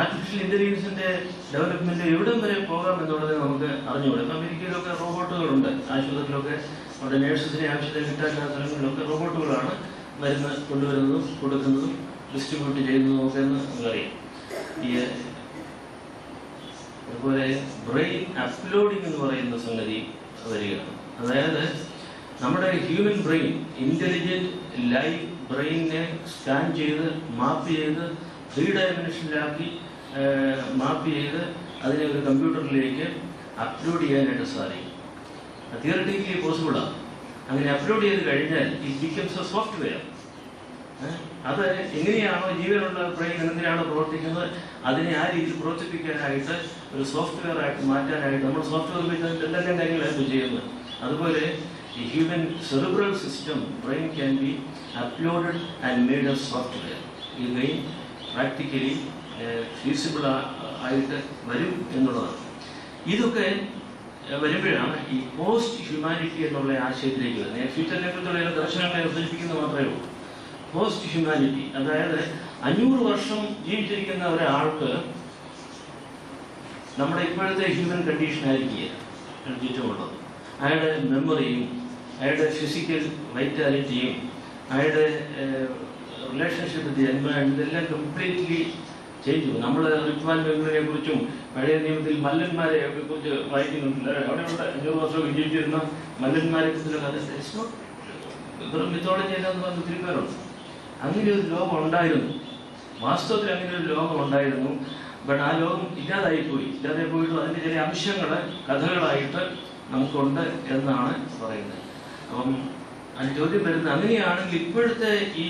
ആർട്ടിഫിഷ്യൽ ഇൻ്റലിജൻസിൻ്റെ ഡെവലപ്മെൻറ്റ് എവിടം വരെ പോകാം എന്നുള്ളത് നമുക്ക് അറിഞ്ഞുകൂടാ. ഇപ്പം അമേരിക്കയിലൊക്കെ റോബോട്ടുകളുണ്ട്. ആശുപത്രിയിലൊക്കെ അവിടെ നേഴ്സസിനെ ആവശ്യത്തിന് കിട്ടാത്ത സ്ഥലങ്ങളിലൊക്കെ റോബോട്ടുകളാണ് മരുന്ന് കൊണ്ടുവരുന്നതും കൊടുക്കുന്നതും ഡിസ്ട്രിബ്യൂട്ട് ചെയ്യുന്നതും ഒക്കെ എന്ന് നമുക്കറിയാം. അതുപോലെ ബ്രെയിൻ അപ്ലോഡിംഗ് എന്ന് പറയുന്ന സംഗതി വരികയാണ്. അതായത് നമ്മുടെ ഹ്യൂമൻ ബ്രെയിൻ, ഇൻ്റലിജൻറ്റ് ലൈവ് ബ്രെയിനിനെ സ്കാൻ ചെയ്ത് മാപ്പ് ചെയ്ത് 3 ഡയമെൻഷനിലാക്കി മാപ്പ് ചെയ്ത് അതിനെ ഒരു കമ്പ്യൂട്ടറിലേക്ക് അപ്ലോഡ് ചെയ്യാനായിട്ട് സാധിക്കും. തിയററ്റിക്കലി പോസിബിളാണ്. അങ്ങനെ അപ്ലോഡ് ചെയ്ത് കഴിഞ്ഞാൽ ഇറ്റ് ബിക്കംസ് എ സോഫ്റ്റ്വെയർ. അത് എങ്ങനെയാണോ ജീവനുള്ള ബ്രെയിൻ എങ്ങനെയാണോ പ്രവർത്തിക്കുന്നത് അതിനെ ആ രീതിയിൽ പ്രവർത്തിപ്പിക്കാനായിട്ട് ഒരു സോഫ്റ്റ്വെയർ ആയിട്ട് മാറ്റാനായിട്ട് നമ്മൾ സോഫ്റ്റ്വെയർ ഉപയോഗിച്ച് എന്തെല്ലാം കാര്യങ്ങളായിരുന്നു ചെയ്യുന്നത്. അതുപോലെ ഈ human cerebral system brain can be uploaded and made A software. ഈ ബ്രെയിൻ പ്രാക്ടിക്കലി ഫീസിബിൾ ആയിട്ട് വരും എന്നുള്ളതാണ്. ഇതൊക്കെ വരുമ്പോഴാണ് ഈ പോസ്റ്റ് ഹ്യൂമാനിറ്റി എന്നുള്ള ആശയത്തിലേക്ക് വരുന്നത്. ഫ്യൂച്ചറിനെ കുറിച്ചുള്ള ദർശനങ്ങളെ അവതരിപ്പിക്കുന്നത് മാത്രമേ ഉള്ളൂ. പോസ്റ്റ് ഹ്യൂമാനിറ്റി, അതായത് 500 വർഷം ജീവിച്ചിരിക്കുന്ന ഒരാൾക്ക് നമ്മുടെ ഇപ്പോഴത്തെ ഹ്യൂമൻ കണ്ടീഷനായിരിക്കുക ചുറ്റുമുള്ളത്. അയാളുടെ മെമ്മറിയും അയാളുടെ ഫിസിക്കൽ വൈറ്റാലിറ്റിയും അയാളുടെ റിലേഷൻഷിപ്പ് വിത്ത് എൻവയൺമെന്റ് ഇതെല്ലാം കംപ്ലീറ്റ്ലി ചേഞ്ച് ചെയ്യും. നമ്മൾ റിച്ച്മാൻ ബംഗളിനെ കുറിച്ചും പഴയ നിയമത്തിൽ മല്ലന്മാരെ കുറിച്ച് വായിക്കുന്നുണ്ട്. അവിടെയുള്ള 500 വർഷമൊക്കെ ജീവിച്ചിരുന്ന മല്ലന്മാരെ കുറിച്ചുള്ള വെറും മിത്തോളജി അല്ലാന്ന് പറഞ്ഞ് ഒത്തിരി പേരുണ്ട്. അങ്ങനെ ഒരു ലോകം ഉണ്ടായിരുന്നു. വാസ്തവത്തിൽ അങ്ങനെ ഒരു ലോകം ഉണ്ടായിരുന്നു. ബട്ട് ആ ലോകം ഇല്ലാതായി പോയിട്ട് അതിൻ്റെ ചില അംശങ്ങൾ കഥകളായിട്ട് നമുക്കുണ്ട് എന്നാണ് പറയുന്നത്. അപ്പം അതിന് ചോദ്യം വരുന്നത്, അങ്ങനെയാണെങ്കിൽ ഇപ്പോഴത്തെ ഈ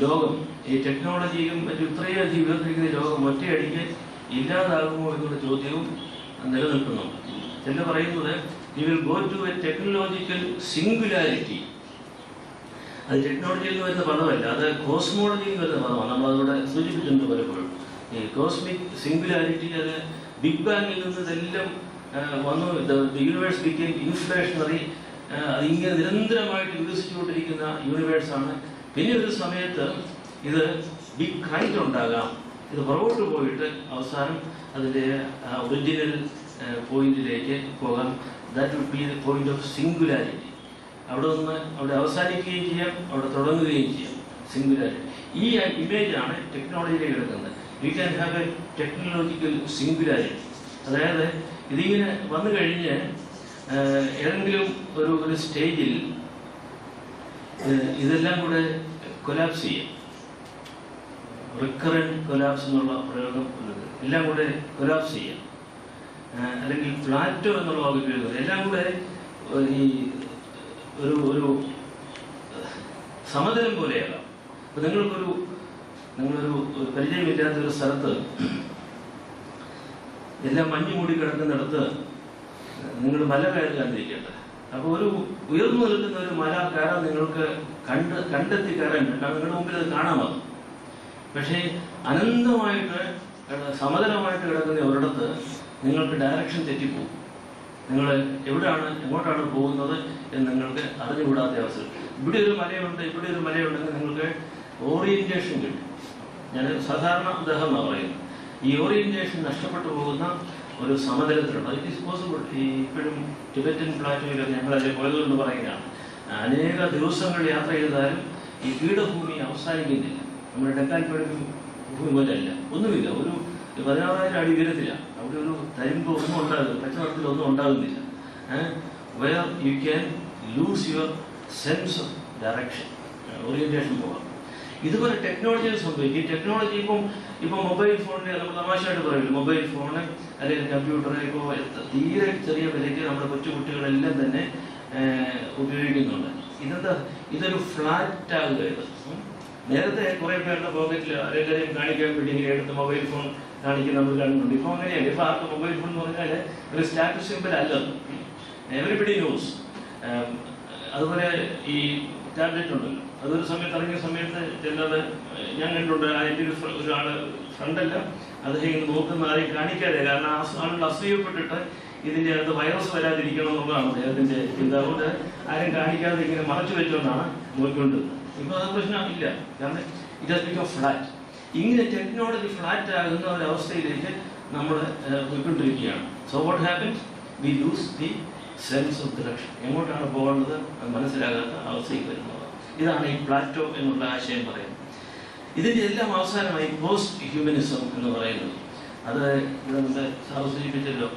ലോകം, ഈ ടെക്നോളജിയും മറ്റും ഇത്രയധികം ഉയർന്നിരിക്കുന്ന ലോകം ഒറ്റയടിക്ക് ഇല്ലാതാകുമോ എന്നുള്ള ചോദ്യവും നിലനിൽക്കുന്നുണ്ട്. ചില പറയുന്നത് you will go to a technological singularity. അത് ടെക്നോളജിയിൽ നിന്ന് വരുന്ന പദമല്ല, അത് കോസ്മോളജിയിൽ നിന്ന് വരുന്ന പദമാണ്. നമ്മളതിലൂടെ സൂചിപ്പിച്ചിട്ടുണ്ട് പലപ്പോഴും. ഈ കോസ്മിക് സിംഗുലാരിറ്റി, അത് ബിഗ് ബാങ്ങിൽ നിന്ന് ഇതെല്ലാം വന്നു. Universe became inflationary. അതിങ്ങനെ നിരന്തരമായിട്ട് വികസിച്ചുകൊണ്ടിരിക്കുന്ന യൂണിവേഴ്സാണ്. പിന്നെ ഒരു സമയത്ത് ഇത് ബിഗ് ക്രൈറ്റ് ഉണ്ടാകാം. ഇത് പുറകോട്ട് പോയിട്ട് അവസാനം അതിൻ്റെ ഒറിജിനൽ പോയിന്റിലേക്ക് പോകാം. That would be the point of singularity. അവിടെ നിന്ന് അവിടെ അവസാനിക്കുകയും ചെയ്യാം, അവിടെ തുടങ്ങുകയും ചെയ്യാം. സിംഗുലാരിറ്റി. ഈ ഇമേജാണ് ടെക്നോളജിയിലേക്ക് എടുക്കുന്നത്. We can have A technological singularity. അതായത് ഇതിങ്ങനെ വന്നു കഴിഞ്ഞ് ഏതെങ്കിലും ഒരു സ്റ്റേജിൽ ഇതെല്ലാം കൂടെ കൊലാപ്സ് ചെയ്യാം. റിക്കറൻറ്റ് കൊലാപ്സ് എന്നുള്ള പ്രയോഗം ഉള്ളത്. എല്ലാം കൂടെ കൊലാപ്സ് ചെയ്യാം. അല്ലെങ്കിൽ പ്ലാറ്റോ എന്നുള്ള വാക്ക് എഴുതുന്നത്. എല്ലാം കൂടെ ഈ ഒരു സമതലം പോലെയാകാം. അപ്പം നിങ്ങളൊരു പരിചയമില്ലാത്തൊരു സ്ഥലത്ത് എല്ലാം മഞ്ഞ് മൂടി കിടക്കുന്നിടത്ത് നിങ്ങൾ മല കയറാതിരിക്കട്ടെ. അപ്പോൾ ഒരു ഉയർന്നു നിൽക്കുന്ന ഒരു മല കയറാൻ നിങ്ങൾക്ക് കണ്ടെത്തി കയറാൻ നിങ്ങളുടെ മുമ്പിൽ അത് കാണാമാകും. പക്ഷേ അനന്തമായിട്ട് സമതലമായിട്ട് കിടക്കുന്ന ഒരിടത്ത് നിങ്ങൾക്ക് ഡയറക്ഷൻ തെറ്റിപ്പോകും. നിങ്ങൾ എങ്ങോട്ടാണ് പോകുന്നത് എന്ന് നിങ്ങൾക്ക് അറിഞ്ഞുകൂടാത്ത അവസരം. ഇവിടെ ഒരു മലയുണ്ടെങ്കിൽ നിങ്ങൾക്ക് ഓറിയന്റേഷൻ കിട്ടും. ഞാൻ സാധാരണ ഉദാഹരണമാണ് പറയുന്നത്. ഈ ഓറിയന്റേഷൻ നഷ്ടപ്പെട്ടു പോകുന്ന ഒരു സമതലത്തിലുണ്ട്. It is possible. ഈ ഇപ്പോഴും ടിബറ്റൻ പ്ലാറ്റോയിലൊക്കെ ഞങ്ങളതിൽ പോയതുകൊണ്ട് പറയുകയാണ്, അനേക ദിവസങ്ങൾ യാത്ര ചെയ്താലും ഈ പീഠഭൂമി അവസാനിക്കുന്നില്ല. നമ്മുടെ ഡെക്കാൻ പീഠഭൂമി പോലെയല്ല, ഒന്നുമില്ല. ഒരു 16,000 അടി ഉയരത്തിലാണ്. അവിടെ ഒരു തരിമ്പ് ഒന്നും ഉണ്ടാകുന്നില്ല, പച്ചനിറത്തിലൊന്നും ഉണ്ടാകുന്നില്ല. Where you can lose your sense of direction, orientation പോകാം. ഇതുപോലെ ടെക്നോളജിയിൽ സംഭവിക്കും. ഈ ടെക്നോളജി ഇപ്പം മൊബൈൽ ഫോണിന് നമ്മൾ തമാശയായിട്ട് പറയില്ല, മൊബൈൽ ഫോണ് അല്ലെങ്കിൽ കമ്പ്യൂട്ടർ ഇപ്പോൾ തീരെ ചെറിയ വിലയ്ക്ക് നമ്മുടെ കൊച്ചുകുട്ടികളെല്ലാം തന്നെ ഉപയോഗിക്കുന്നുണ്ട്. ഇതൊരു ഫ്ലാറ്റ് ആകുക. ഇത് നേരത്തെ കുറെ പേരുടെ പോക്കറ്റിൽ ആരെല്ലാവരും കാണിക്കാൻ വേണ്ടി ഇങ്ങനെ എടുത്ത് മൊബൈൽ ഫോൺ കാണിക്കുന്ന നമ്മൾ കണ്ടിട്ടുണ്ട്. ഇപ്പൊ അങ്ങനെയല്ല. ഇപ്പൊ ആർക്ക് മൊബൈൽ ഫോൺ എന്ന് പറഞ്ഞാൽ ഒരു സ്റ്റാറ്റസ് സിമ്പിൾ അല്ലത്. Everybody news. അതുപോലെ ഈ ടാബ്ലറ്റ് ഉണ്ടല്ലോ, അതൊരു സമയത്ത് ഇറങ്ങിയ സമയത്ത് ചിലത് ഞാൻ കണ്ടിട്ടുണ്ട്. അതിൻ്റെ ഒരാള് ഫ്രണ്ടല്ല, അദ്ദേഹം ഇങ്ങനെ നോക്കുന്ന ആരെയും കാണിക്കാതെ, കാരണം ആളുകൾ അസൂയപ്പെട്ടിട്ട് ഇതിൻ്റെ അകത്ത് വൈറസ് വരാതിരിക്കണം എന്നുള്ളതാണ് അദ്ദേഹത്തിന്റെ ചിന്ത. അതുകൊണ്ട് ആരും കാണിക്കാതെ ഇങ്ങനെ മറച്ചു വെച്ചുകൊണ്ടാണ് നോക്കിക്കൊണ്ടിരുന്നത്. ഇപ്പൊ അത് പ്രശ്നമില്ല, കാരണം ഇറ്റ് ഹാസ് ബിക്കം ഫ്ലാറ്റ്. ഇങ്ങനെ ടെക്നോളജി ഫ്ലാറ്റ് ആകുന്ന ഒരവസ്ഥയിലേക്ക് നമ്മൾ പോയിക്കൊണ്ടിരിക്കുകയാണ്. So what happens? V loose the sense of direction. എങ്ങോട്ടാണ് പോകേണ്ടത് അത് മനസ്സിലാകാത്ത അവസ്ഥയ്ക്ക് വരുന്നത്. ഇതാണ് ഈ പ്ലാറ്റോ എന്നുള്ള ആശയം പറയുന്നത്. ഇതിൻ്റെ എല്ലാം അവസാനമായി പോസ്റ്റ് ഹ്യൂമനിസം എന്ന് പറയുന്നത്. അത് ഇവിടെ സാർ സൂചിപ്പിച്ചല്ലോ,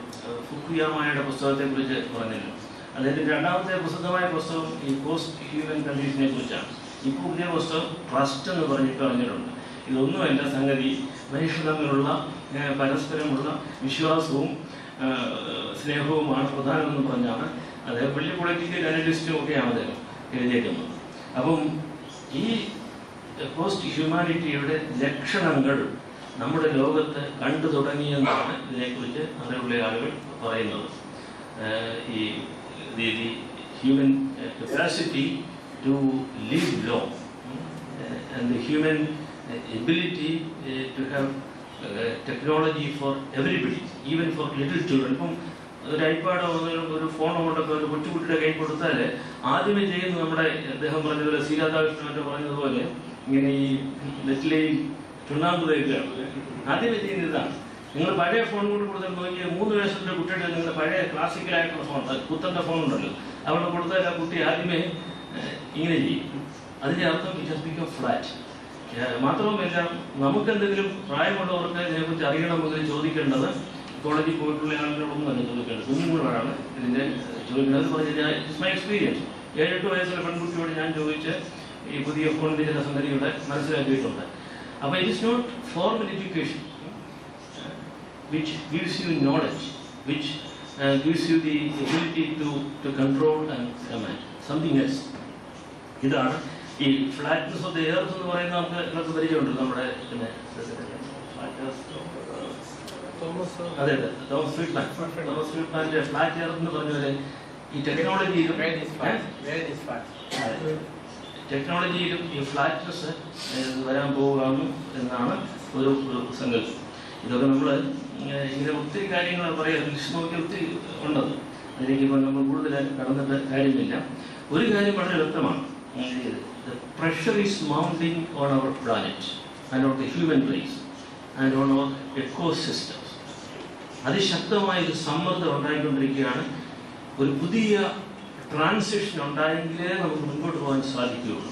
ഫുക്കുയാമയുടെ പുസ്തകത്തെ കുറിച്ച് പറഞ്ഞല്ലോ. അതിൻ്റെ രണ്ടാമത്തെ പ്രസിദ്ധമായ പുസ്തകം ഈ പോസ്റ്റ് ഹ്യൂമൻ കണ്ടീഷനെ കുറിച്ചാണ്. ഇപ്പോൾ പുതിയ പുസ്തകം ട്രസ്റ്റ് എന്ന് പറഞ്ഞിട്ട് പറഞ്ഞിട്ടുണ്ട്. ഇതൊന്നുമല്ല സംഗതി, മനുഷ്യർ തമ്മിലുള്ള പരസ്പരമുള്ള വിശ്വാസവും സ്നേഹവുമാണ് പ്രധാനമെന്ന് പറഞ്ഞാണ് അദ്ദേഹം. വലിയ പൊളിറ്റിക്കൽ അനലിസ്റ്റും ഒക്കെയാണ് അദ്ദേഹം എഴുതിയേക്കുന്നത്. അപ്പം ഈ പോസ്റ്റ് ഹ്യൂമാനിറ്റിയുടെ ലക്ഷണങ്ങൾ നമ്മുടെ ലോകത്ത് കണ്ടു തുടങ്ങിയെന്നാണ് ഇതിനെക്കുറിച്ച് അറിവുള്ള ആളുകൾ പറയുന്നത്. ഈ human capacity to live long and the human ability to have technology for everybody, even for little children. ഇപ്പം ഒരു ഐപാഡോ ഒരു ഫോണോ കൊണ്ടൊക്കെ ഒരു കൊച്ചുകുട്ടിയുടെ കൈ കൊടുത്താൽ ആദ്യമേ ചെയ്യുന്നത് നമ്മുടെ അദ്ദേഹം പറഞ്ഞതുപോലെ ശ്രീരാധാകൃഷ്ണൻ പറഞ്ഞതുപോലെ ഇങ്ങനെ ഈ നെറ്റിലെയും ചുണ്ണാമ്പ് തേക്കുകയാണ്. ആദ്യമേ ചെയ്യുന്നത് ഇതാണ്. നിങ്ങൾ പഴയ ഫോൺ കൊണ്ട് കൊടുത്താൽ നോക്കിയാൽ 3 വയസ്സിൻ്റെ കുട്ടിയുടെ നിങ്ങളുടെ പഴയ ക്ലാസിക്കലായിട്ടുള്ള ഫോൺ, കുത്തൻ്റെ ഫോൺ ഉണ്ടല്ലോ, അവിടെ കൊടുത്താൽ ആ കുട്ടി ആദ്യമേ ഇങ്ങനെ ചെയ്യും. അതിൻ്റെ അർത്ഥം ഇറ്റ് ഹാസ് ബിക്കം ഫ്ലാറ്റ്. മാത്രവുമല്ല, നമുക്കെന്തെങ്കിലും പ്രായമുള്ളവർക്ക് ഇതിനെക്കുറിച്ച് അറിയണമെങ്കിൽ ചോദിക്കേണ്ടത് കോളേജിൽ പോയിട്ടുള്ള ആളുകളൊന്നും തന്നെ ചോദിക്കേണ്ടത്, കുഞ്ഞുങ്ങളോടാണ് ഇതിൻ്റെ ചോദിക്കുന്നത്. അത് പറഞ്ഞാൽ ഇറ്റ്സ് മൈ എക്സ്പീരിയൻസ്. 7-8 വയസ്സുള്ള പെൺകുട്ടിയോട് ഞാൻ ചോദിച്ച് ഈ പുതിയ ഫോണിൻ്റെ ചില സംഗതികളെ മനസ്സിലാക്കിയിട്ടുണ്ട്. അപ്പോൾ it is not formal education which gives you knowledge, which gives you the ability to control and command. Something else. ഇതാണ് ഈ ഫ്ലാറ്റ്നസ് ഓഫ് ദ എർത്ത് എന്ന് പറയുന്നത്. നമുക്ക് എല്ലാവർക്കും പരിചയമുണ്ടല്ലോ. നമ്മുടെ പിന്നെ അതെ തോമസ് ഫ്രീഡ്മാൻ്റെ ഫ്ലാറ്റ് എർത്ത് എന്ന് പറഞ്ഞാൽ ഈ ടെക്നോളജിയിലും ഈ ഫ്ലാറ്റ്നസ് വരാൻ പോവുകയാണ് എന്നാണ് ഒരു സങ്കല്പം. ഇതൊക്കെ നമ്മൾ ഇങ്ങനെ ഒത്തിരി കാര്യങ്ങൾ പറയാം, ലിസ്റ്റ് നോക്കി ഒത്തിരി ഉണ്ടത്. അതിലേക്ക് ഇപ്പോൾ നമ്മൾ കൂടുതൽ കടന്നിട്ട് കാര്യമില്ല. ഒരു കാര്യം വളരെ വ്യക്തമാണ്, pressure is mounting on our planet and on the human race and on our ecosystems. അതിശക്തമായൊരു സമ്മർദ്ദം ഉണ്ടായിക്കൊണ്ടിരിക്കുകയാണ്. ഒരു പുതിയ ട്രാൻസിഷൻ ഉണ്ടായെങ്കിലേ നമുക്ക് മുൻപോട്ട് പോകാൻ സാധിക്കുകയുള്ളൂ.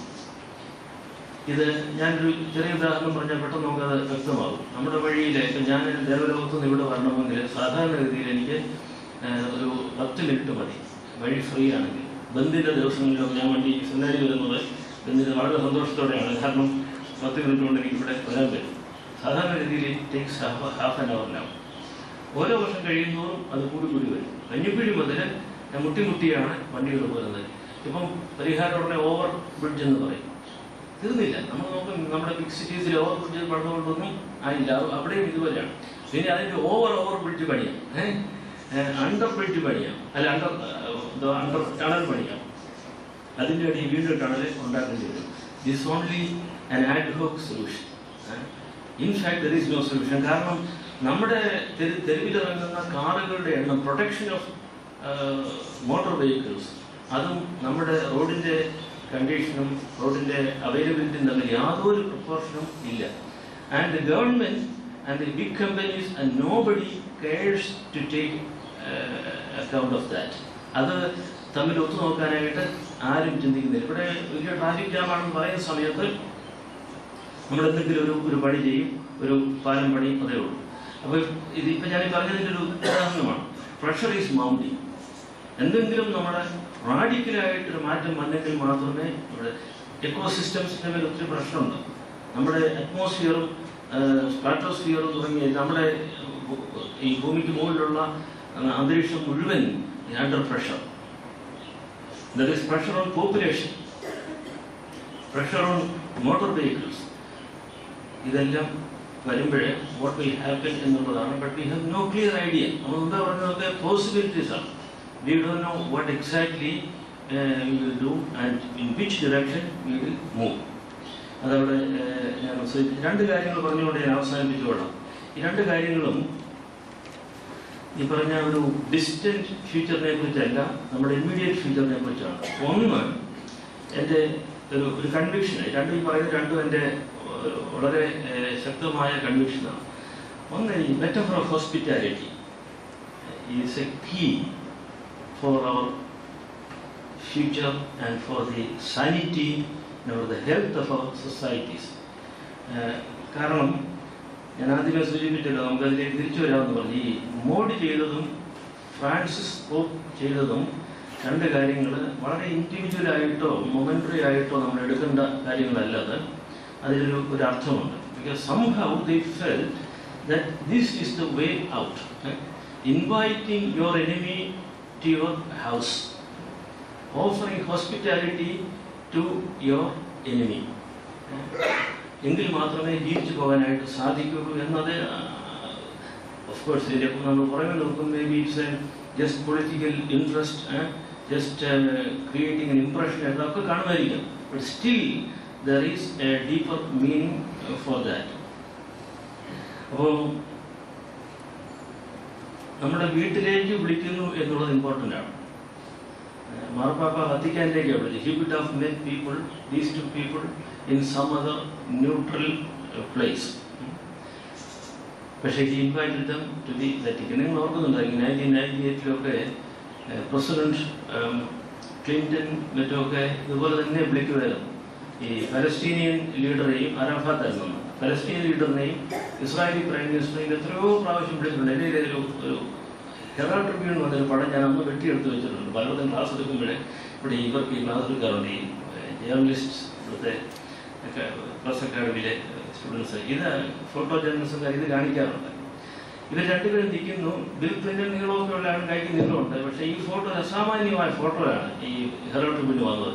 ഇത് ഞാനൊരു ചെറിയ ഉദാഹരണം പറഞ്ഞാൽ പെട്ടെന്ന് നമുക്കത് വ്യക്തമാകും. നമ്മുടെ വഴിയിൽ ഇപ്പം ഞാൻ ദേവലോകത്തുനിന്ന് ഇവിടെ വരണമെങ്കിൽ സാധാരണഗതിയിൽ എനിക്ക് ഒരു 10 മിനിറ്റ് മതി, വഴി ഫ്രീ ആണെങ്കിൽ. ബന്ദിൻ്റെ ദിവസങ്ങളിലൊക്കെ ഞാൻ വണ്ടി സെമിനാരി വരുന്നത് ബന്ദിന് വളരെ സന്തോഷത്തോടെയാണ്, കാരണം 10 മിനിറ്റ് കൊണ്ട് എനിക്ക് ഇവിടെ വരാൻ പറ്റും. സാധാരണഗതിയിൽ ടേക്സ് ഹാഫ് ആൻ അവറിനാവും. ഓരോ വർഷം കഴിയുന്നതും അത് കൂടി വരും. കഞ്ഞിക്കുഴി മുതൽ മുട്ടിയാണ് വണ്ടികൾ പോകുന്നത്. ഇപ്പം പരിഹാരം ഉടനെ ഓവർ ബ്രിഡ്ജ് എന്ന് പറയും. തീർന്നില്ല. നമ്മൾ നോക്കും, നമ്മുടെ ബിഗ് സിറ്റീസിൽ ഓവർ ബ്രിഡ്ജ് പണിതുകൊണ്ടൊന്നും ആയില്ല. അവിടെയും ഇതുപോലെയാണ്. പിന്നെ അതിൻ്റെ ഓവർ ബ്രിഡ്ജ് പണിയാം, അണ്ടർ ബ്രിഡ്ജ് പണിയാം, അല്ല അണ്ടർ ടണൽ പണിയാം. അതിൻ്റെ അടിയിൽ വീണ്ടും ടണൽ ഉണ്ടാക്കേണ്ടി വരും. This only an ad hoc solution. In fact there is no solution. കാരണം നമ്മുടെ തെരുവിലിറങ്ങുന്ന കാറുകളുടെ എണ്ണം, പ്രൊട്ടക്ഷൻ ഓഫ് മോട്ടോർ വെഹിക്കിൾസ്, അതും നമ്മുടെ റോഡിൻ്റെ കണ്ടീഷനും റോഡിൻ്റെ അവൈലബിലിറ്റിയും തമ്മിൽ യാതൊരു പ്രൊപ്പോർഷനും ഇല്ല. And the government and the big companies and nobody cares to take account of that. അത് തമ്മിൽ ഒത്തുനോക്കാനായിട്ട് ആരും ചിന്തിക്കുന്നില്ല. ഇവിടെ വലിയ ട്രാഫിക് ജാമാണെന്ന് പറയുന്ന സമയത്ത് നമ്മളെന്തെങ്കിലും ഒരു പണി ചെയ്യും, ഒരു പാലം പണി, അതേ ഉള്ളൂ. അപ്പോൾ ഇതിപ്പോൾ ഞാൻ പറഞ്ഞതിൻ്റെ ഒരു ഉദാഹരണമാണ്. Pressure is mounting. എന്തെങ്കിലും നമ്മുടെ റാഡിക്കലായിട്ടൊരു മാറ്റം വന്നെങ്കിൽ മാത്രമേ ഇവിടെ എക്കോസിസ്റ്റംസിൻ്റെ മേൽ ഒത്തിരി പ്രശ്നമുണ്ട്. നമ്മുടെ അറ്റ്മോസ്ഫിയറും സ്ട്രാറ്റോസ്ഫിയറും തുടങ്ങിയ നമ്മുടെ ഈ ഭൂമിക്ക് മുകളിലുള്ള അന്തരീക്ഷം മുഴുവൻ under pressure. There is pressure on population, pressure on motor vehicles. ഇതെല്ലാം വരുമ്പോഴേ what will happen എന്നുള്ളതാണ്. But we have no clear idea. നമ്മൾ എന്താ പറയുന്നതൊക്കെ പോസിബിലിറ്റീസ് ആണ്. We don't know what exactly we will do and in which direction we will move. അതവിടെ ഞാൻ രണ്ട് കാര്യങ്ങൾ പറഞ്ഞുകൊണ്ട് ഞാൻ അവസാനിപ്പിച്ചുകൊള്ളാം. ഈ രണ്ട് കാര്യങ്ങളും ഈ പറഞ്ഞ ഒരു ഡിസ്റ്റൻറ്റ് ഫ്യൂച്ചറിനെ കുറിച്ചല്ല, നമ്മുടെ ഇമ്മീഡിയറ്റ് ഫ്യൂച്ചറിനെ കുറിച്ചാണ്. ഒന്ന് എൻ്റെ ഒരു കൺവിക്ഷൻ, ഈ പറയുന്ന രണ്ടും എൻ്റെ വളരെ ശക്തമായ കൺവിക്ഷനാണ്. ഒന്ന്, ഈ metaphor of hospitality is a key for our future and for the sanity and the health of our societies. കാരണം ഞാൻ ആദ്യമേ സൂചിപ്പിച്ചല്ലോ, നമുക്കതിലേക്ക് തിരിച്ചു വരാമെന്ന് പറഞ്ഞു. ഈ മോഡി ചെയ്തതും ഫ്രാൻസിസ് പോപ്പ് ചെയ്തതും രണ്ട് കാര്യങ്ങൾ വളരെ ഇൻഡിവിജ്വലായിട്ടോ മൊമെൻ്ററി ആയിട്ടോ നമ്മൾ എടുക്കേണ്ട കാര്യങ്ങളല്ലാതെ അതിലൊരു അർത്ഥമുണ്ട്. Because somehow they felt that this is the way out. Inviting your enemy to your house, offering hospitality to your enemy, എങ്കിൽ മാത്രമേ ജീവിച്ചു പോകാനായിട്ട് സാധിക്കുകയുള്ളൂ എന്നത്. ഓഫ് കോഴ്സ് ഇതിൻ്റെ നമ്മൾ പുറമെ നോക്കും, may be it's just political interest, just creating N impression എന്നൊക്കെ കാണുമായിരിക്കും. But still there is A deeper meaning for that. അപ്പോൾ നമ്മുടെ വീട്ടിലേക്ക് വിളിക്കുന്നു എന്നുള്ളത് ഇമ്പോർട്ടൻ്റ് ആണ്. മാർപ്പാപ്പ വത്തിക്കാനിലേക്കാണ് വിളിച്ചത്. He would have met people, these two people in some other neutral place. പക്ഷേ he invited them to the Vatican. നിങ്ങൾ ഓർക്കുന്നുണ്ടായിരിക്കും 1998 പ്രസിഡന്റ് ക്ലിന്റൺ മറ്റൊക്കെ ഇതുപോലെ തന്നെ വിളിക്കുമായിരുന്നു. ഈ പലസ്തീനിയൻ ലീഡറെയും, അറാഫാത്ത് ആയിരുന്നു പലസ്തീനിയൻ ലീഡറിനെയും ഇസ്രായേലി പ്രൈം മിനിസ്റ്ററെയും എത്രയോ പ്രാവശ്യം വിളിച്ചിട്ടുണ്ട്. എൻ്റെ ഒരു ഹെറാൾഡ് ട്രിബ്യൂൺ എന്ന് പറഞ്ഞൊരു പടം ഞാൻ അന്ന് വെട്ടിയെടുത്ത് വെച്ചിട്ടുണ്ട്. പലർക്കും ക്ലാസ് എടുക്കുമ്പോഴേ ഇവിടെ ഇവർക്ക് ഈ ക്ലാസ് എടുക്കാറുണ്ട്, ഈ ജേർണലിസ്റ്റ് ഇവിടുത്തെ പ്ലസ് അക്കാഡമിയിലെ സ്റ്റുഡൻസ്. ഇത് ഫോട്ടോ ജേർണലിസ്റ്റുകാർ ഇത് കാണിക്കാറുണ്ട്. ഇവർ രണ്ടുപേരും നിൽക്കുന്നു. ബിൽ ക്ലിന്റൺ നീളമൊക്കെ ഉള്ളതാണ്, കൈക്ക് നീളമുണ്ട്. പക്ഷേ ഈ ഫോട്ടോ അസാമാന്യമായ ഫോട്ടോയാണ് ഈ ഹെറാൾഡ് ട്രിബ്യൂണിൽ വന്നത്.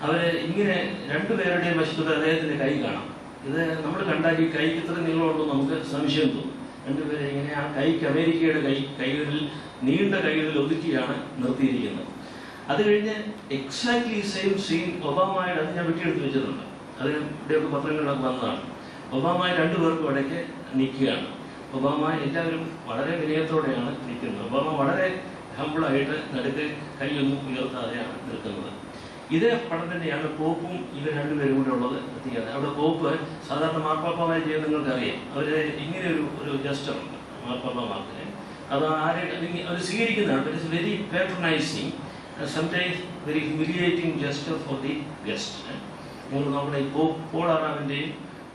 അവരെ ഇങ്ങനെ രണ്ടുപേരുടെയും വശത്ത് അദ്ദേഹത്തിൻ്റെ കൈ കാണാം. ഇത് നമ്മൾ കണ്ടാൽ ഈ കൈക്ക് ഇത്ര നീളമുണ്ടോ നമുക്ക് സംശയം തോന്നും. രണ്ടുപേരെ ഇങ്ങനെ ആ കൈക്ക് അമേരിക്കയുടെ കൈകളിൽ നീണ്ട കൈകളിൽ ഒതുക്കിയാണ് നിർത്തിയിരിക്കുന്നത്. അത് കഴിഞ്ഞ് എക്സാക്ട്ലി സെയിം സീൻ ഒബാമയുടെ, അത് ഞാൻ വെട്ടിയെടുത്ത് വെച്ചിട്ടുണ്ട്, അത് ഇവിടെയൊക്കെ പത്രങ്ങളിലൊക്കെ വന്നതാണ്. ഒബാമ രണ്ടു പേർക്കും ഇടയ്ക്ക് നിൽക്കുകയാണ്. ഒബാമ എല്ലാവരും വളരെ വിനയത്തോടെയാണ് നിൽക്കുന്നത്. ഒബാമ വളരെ ഹമ്പിളായിട്ട് നടുക്ക് കൈയൊന്നും ഉയർത്താതെയാണ് നിൽക്കുന്നത്. ഇതേ പടം തന്നെയാണ് പോപ്പും ഇവർ രണ്ടുപേരും കൂടെ ഉള്ളത് എത്തിക്കുന്നത്. അവിടെ പോപ്പ് സാധാരണ മാർപ്പാപ്പമാരെ ചെയ്യുന്നത് നിങ്ങൾക്കറിയാം. അവർ ഇങ്ങനെ ഒരു ജസ്റ്ററുണ്ട് മാർപ്പാപ്പമാർക്ക്. അത് അവർ സ്വീകരിക്കുന്നതാണ്. It is very patronising, sometimes very humiliating gesture for the guest. നിങ്ങൾ നമ്മുടെ ഈ പോളാറാമിൻ്റെയും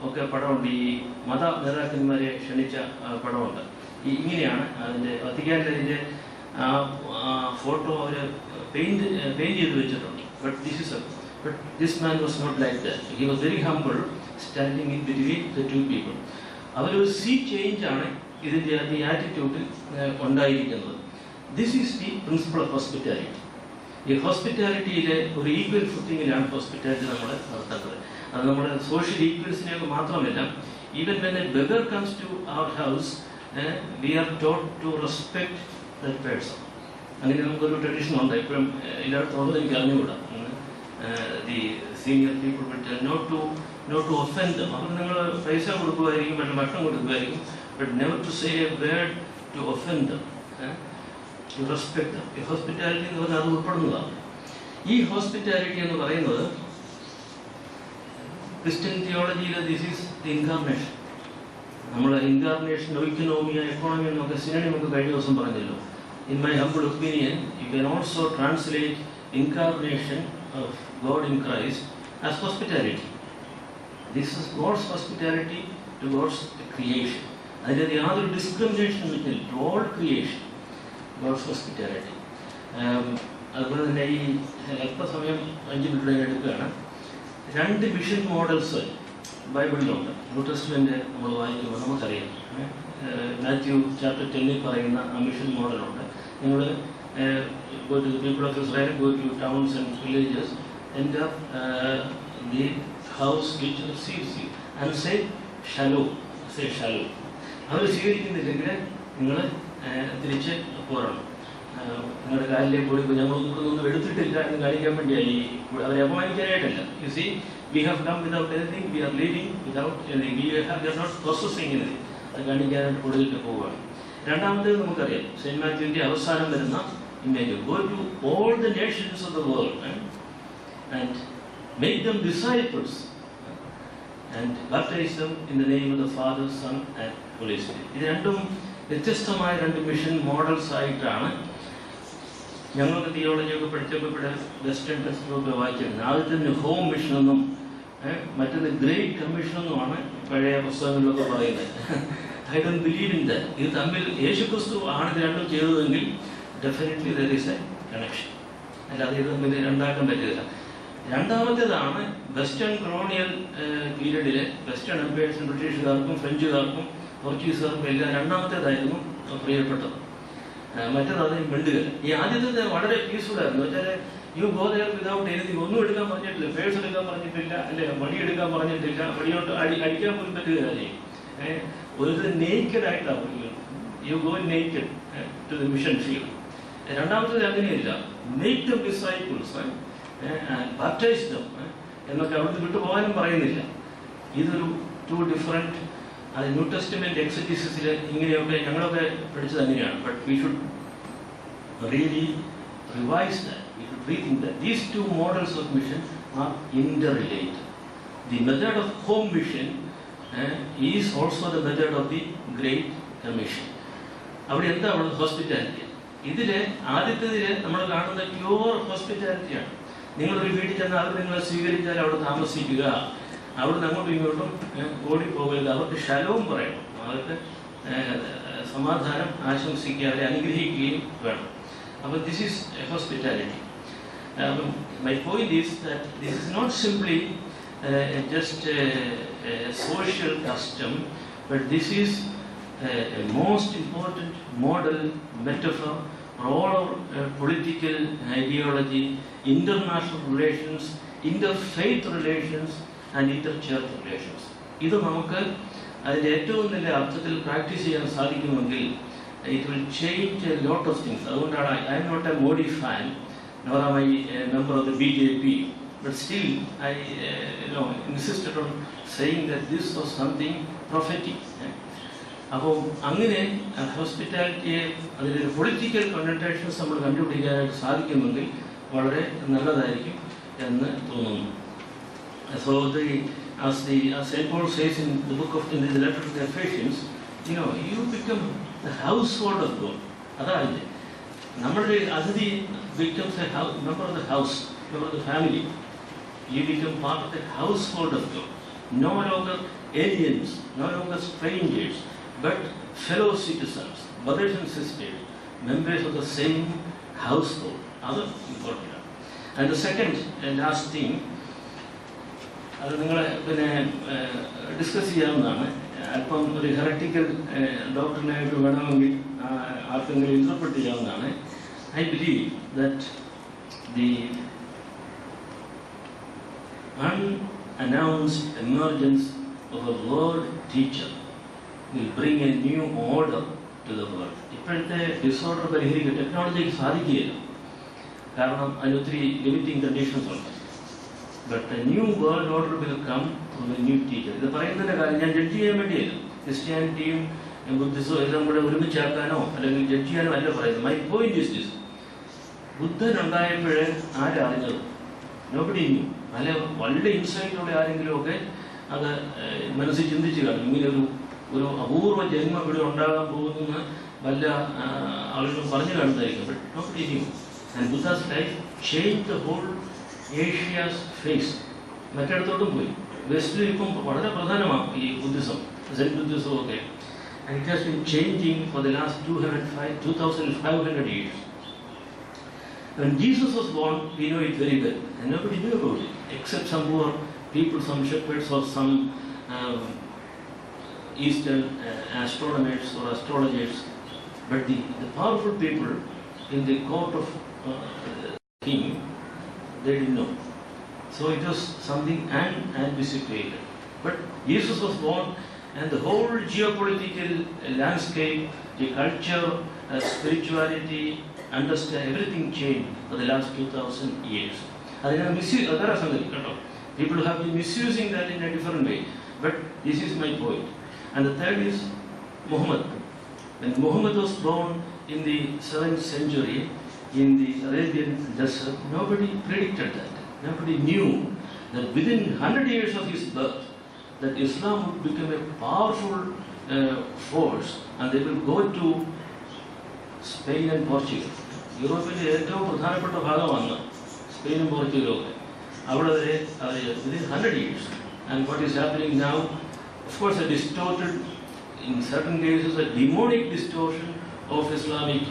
ഒക്കെ പടമുണ്ട്, ഈ മത നേതാക്കന്മാരെ ക്ഷണിച്ച പടമുണ്ട്. ഇങ്ങനെയാണ് അതിൻ്റെ വത്തിക്കാനിൽ അതിൻ്റെ ഫോട്ടോ അവർ പെയിൻറ്റ് ചെയ്ത് വെച്ചിട്ടുണ്ട്. But this man was not like that. He was very humble, standing in between the two people. അവരൊരു ചേഞ്ചാണ് ഇതിൻ്റെ ഈ ആറ്റിറ്റ്യൂഡിൽ ഉണ്ടായിരിക്കുന്നത്. This is the principle of hospitality. ഈ ഹോസ്പിറ്റാലിറ്റിയിലെ ഒരു ഈക്വൽ ഫുട്ടിങ്ങിലാണ് ഹോസ്പിറ്റാലിറ്റി നമ്മൾ നടത്തേണ്ടത്. അത് നമ്മുടെ സോഷ്യൽ ഈക്വൽസിനെയൊക്കെ മാത്രമല്ല, even when a beggar comes to our house we are taught to respect that person. അങ്ങനെ നമുക്കൊരു ട്രഡീഷൻ ഉണ്ട്, ഇപ്പോഴും എല്ലായിടത്തുള്ളത് എനിക്ക് അറിഞ്ഞുകൂടാ. ദി സീനിയർ പീപ്പിൾ വിട്ട് നോട്ട് ടു ഒഫെൻഡ് ദം. അപ്പം നിങ്ങൾ പൈസ കൊടുക്കുമായിരിക്കും, മറ്റു ഭക്ഷണം കൊടുക്കുമായിരിക്കും, but never to say a word to offend them, to respect them. ഈ ഹോസ്പിറ്റാലിറ്റി എന്ന് പറഞ്ഞാൽ അത് ഉൾപ്പെടുന്നതാണ്. ഈ ഹോസ്പിറ്റാലിറ്റി എന്ന് പറയുന്നത് ക്രിസ്ത്യൻ തിയോളജിയിലെ ദിസ് ഈസ് ദി ഇൻകാർണേഷൻ. നമ്മൾ ഇൻകാർണേഷൻ, ഇക്കണോമിയ, എക്കോണമി എന്നൊക്കെ സിനോണിമൊക്കെ കഴിഞ്ഞ ദിവസം പറഞ്ഞല്ലോ. In my humble opinion, you can also translate incarnation of God in Christ as hospitality. This is God's hospitality to God's creation. അതിൻ്റെ യാതൊരു ഡിസ്ക്രിമിനേഷൻ ഇല്ല, to all creation, God's hospitality. അതുപോലെ തന്നെ ഈ അല്പസമയം 5 മിനിറ്റ് എടുക്കുകയാണ്. 2 മിഷൻ മോഡൽസ് ബൈബിളിലുണ്ട്. ന്യൂ ടെസ്റ്റ്മെന്റ് നമ്മൾ വായിക്കുമ്പോൾ നമുക്കറിയാം. മാത്യു ചാപ്റ്റർ 10 പറയുന്ന ആ മിഷൻ മോഡലുണ്ട്. നിങ്ങൾ go to the people of Israel, go to towns and villages, enter the house which receives you and say shalom. Say shalom. അവർ സ്വീകരിക്കുന്നില്ലെങ്കിൽ നിങ്ങൾ തിരിച്ച് പോരണം. നിങ്ങളുടെ കാലിലേക്ക് പോയി ഞങ്ങളൊന്നും എടുത്തിട്ടില്ല എന്ന് കാണിക്കാൻ വേണ്ടിയായി അവരെ അപമാനിക്കാനായിട്ടല്ല. You see, we have come without anything, we are leaving without anything, we are not processing anything. അത് കാണിക്കാനായിട്ട് കൂടുതലിട്ട് പോവുകയാണ്. രണ്ടാമത്തേത് നമുക്കറിയാം, സെന്റ് മാത്യുവിന്റെ അവസാനം വരുന്ന image, go to all the nations of the world and make them disciples and baptize them in the name of the Father, Son and Holy Spirit. ഇത് രണ്ടും വ്യത്യസ്തമായ രണ്ട് മിഷൻ മോഡൽസ് ആയിട്ടാണ് ഞങ്ങൾക്ക് തിയോളജിയൊക്കെ പഠിച്ചപ്പോൾ ഇവിടെ വെസ്റ്റേൺ ടെക്സ്റ്റൊക്കെ വായിച്ചിരുന്നത്. ആദ്യത്തെ ഹോം മിഷൻ എന്നും മറ്റേത് ഗ്രേറ്റ് കമ്മീഷൻ എന്നുമാണ് പഴയ പുസ്തകങ്ങളിലൊക്കെ പറയുന്നത്. I don't believe in that. ഇത് തമ്മിൽ യേശുക്രിസ്തു ആണ് ഇത് രണ്ടും ചെയ്തതെങ്കിൽ definitely there is a connection. അല്ലാതെ ഇത് തമ്മിൽ രണ്ടാക്കാൻ പറ്റില്ല. രണ്ടാമത്തേതാണ് വെസ്റ്റേൺ കൊളോണിയൽ പീരീഡിലെ വെസ്റ്റേൺ എംപയേഴ്സും ബ്രിട്ടീഷുകാർക്കും ഫ്രഞ്ചുകാർക്കും പോർച്ചുഗീസുകാർക്കും എല്ലാം രണ്ടാമത്തേതായിരുന്നു പ്രിയപ്പെട്ടത്. മറ്റേതാണ് മിണ്ടുകൽ. ഈ ആദ്യത്തെ വളരെ പീസ്ഫുൾ ആയിരുന്നു. വെച്ചാൽ you go there without anything, ഒന്നും എടുക്കാൻ പറഞ്ഞിട്ടില്ല, പേഴ്സ് എടുക്കാൻ പറഞ്ഞിട്ടില്ല, അല്ലെ വടി എടുക്കാൻ പറഞ്ഞിട്ടില്ല, വടിയോട്ട് അടിക്കാൻ പോലും പറ്റുകയാണ്. ഒരു നേക്കഡ് ആയിട്ടാണ് you go naked to the mission field. രണ്ടാമത്തേത് അങ്ങനെയില്ല, make them disciples baptize them എന്നൊക്കെ അവിടുന്ന് വിട്ടു പോകാനും പറയുന്നില്ല. ഇതൊരു ടു ഡിഫറെന്റ്. അത് ന്യൂ ടെസ്റ്റ്മെന്റ് എക്സജീസിസിൽ ഇങ്ങനെയൊക്കെ ഞങ്ങളൊക്കെ പഠിച്ചത് അങ്ങനെയാണ്. But we should really revise that. We should rethink that these two models of mission are interrelated. The method of home mission is also the method of the great commission. അവിടെ എന്താ ഉള്ളത്? Hospitality. ഇതിലെ ആദ്യത്തേതില് നമ്മൾ കാണുന്ന pure ഹോസ്പിറ്റാലിറ്റിയാണ്. നിങ്ങളൊരു വീട്ടിൽ ചെന്നാൽ അവർ നിങ്ങളെ സ്വീകരിച്ചാൽ അവിടെ താമസിക്കുക, അവിടുന്ന് അങ്ങോട്ടും ഇങ്ങോട്ടും ഓടിപ്പോകരുത്, അവർക്ക് ശലവും പറയണം, അവർക്ക് സമാധാനം ആശംസിക്കുക, അവരെ അനുഗ്രഹിക്കുകയും വേണം. അപ്പോൾ this is hospitality. My point is that this is not simply just social custom, but this is a most important model metaphor for all our political ideology, international relations, interfaith relations and interchurch relations. ഇത് നമുക്ക് അതിൻ്റെ ഏറ്റവും നല്ല അർത്ഥത്തിൽ practice ചെയ്യാൻ സാധിക്കുമെങ്കിൽ it will change a lot of things. അതുകൊണ്ടാണ് I am not a Modi fan, nor am I a member of the BJP, but still I insisted on saying that this was something prophetic. അപ്പോൾ അങ്ങനെ ഹോസ്പിറ്റാലിറ്റിയെ അതിലൊരു political കൺനോട്ടേഷൻസ് നമ്മൾ കണ്ടുപിടിക്കാനായിട്ട് സാധിക്കുമെങ്കിൽ വളരെ നല്ലതായിരിക്കും എന്ന് തോന്നുന്നു. So as St. Paul says in the letter to the Ephesians, you become the household of God. അതായത് നമ്മുടെ അതിഥി becomes a member of the house, member of the family. You become part of the household of God. No longer aliens, no longer strangers, but fellow citizens, brothers and sisters, members of the same household. That's important. And the second and last thing, അത് നിങ്ങൾ discuss ചെയ്യാവുന്നതാണ്. അല്പം ഒരു ഹെററ്റിക്കൽ ഡോക്ടറിനായിട്ട് വേണമെങ്കിൽ ആർക്കെങ്കിലും interpret ചെയ്യാവുന്നതാണ്. I believe that the unannounced emergence of a world teacher will bring a new order to the world. ഇപ്പോഴത്തെ disorder പരിഹരിക്കാൻ ടെക്നോളജിക്ക് സാധിക്കുകയില്ല, കാരണം അതിനൊത്തിരി ലിമിറ്റിംഗ് കണ്ടീഷൻസ് ഉണ്ട്. But a new world order will come from a new teacher. ഇത് പറയുന്നതിൻ്റെ കാര്യം ഞാൻ ജഡ്ജ് ചെയ്യാൻ വേണ്ടിയല്ല, ക്രിസ്ത്യാനിറ്റിയും ബുദ്ധിസവും എല്ലാം കൂടെ ഒരുമിച്ചാക്കാനോ അല്ലെങ്കിൽ ജഡ്ജ് ചെയ്യാനോ അല്ല പറയുന്നത്. മൈ പോയിന്റ് ഇസ് ദിസ്: ബുദ്ധൻ ഉണ്ടായപ്പോഴേ ആരറിഞ്ഞത്? Nobody new. അല്ലെ വളരെ ഇൻസൈറ്റുള്ള ആരെങ്കിലും ഒക്കെ അത് മനസ്സിൽ ചിന്തിച്ചു കാണും, ഇങ്ങനെ ഒരു അപൂർവ ജന്മം ഇവിടെ ഉണ്ടാകാൻ പോകുന്ന വല്ല ആളുകളും പറഞ്ഞു കാണുന്നതായിരിക്കും. But nobody knew. And Buddha's life change the whole Asia's face. മറ്റിടത്തോട്ടും പോയി. വെസ്റ്റിൽ ഇപ്പം വളരെ പ്രധാനമാണ് ഈ ബുദ്ധിസം, സെൻ ബുദ്ധിസം ഒക്കെ. And it has been changing for the last 2500 years. When Jesus was born, we know it very well, and nobody knew about it except some poor people, some shepherds or some Eastern astronomers or astrologers. But the powerful people in the court of king, they didn't know. So it was something unanticipated. But Jesus was born, and the whole geopolitical landscape, the culture, spirituality, understand, everything changed for the last 2000 years. People have been misusing that in a different way. But this is my point. And the third is Muhammad. When Muhammad was born in the 7th century in the Arabian desert, nobody predicted that. Nobody knew that within 100 years of his birth, that Islam would become a powerful force, and they will go to Spain and Portugal. യൂറോപ്പിലെ ഏറ്റവും പ്രധാനപ്പെട്ട ഭാഗമാണ് സ്പെയിനും പോർച്ചുഗലും ഒക്കെ. അവിടെ വരെ within 100 years. And what is happening now, of course, a distorted, in certain cases, a demonic distortion of Islamic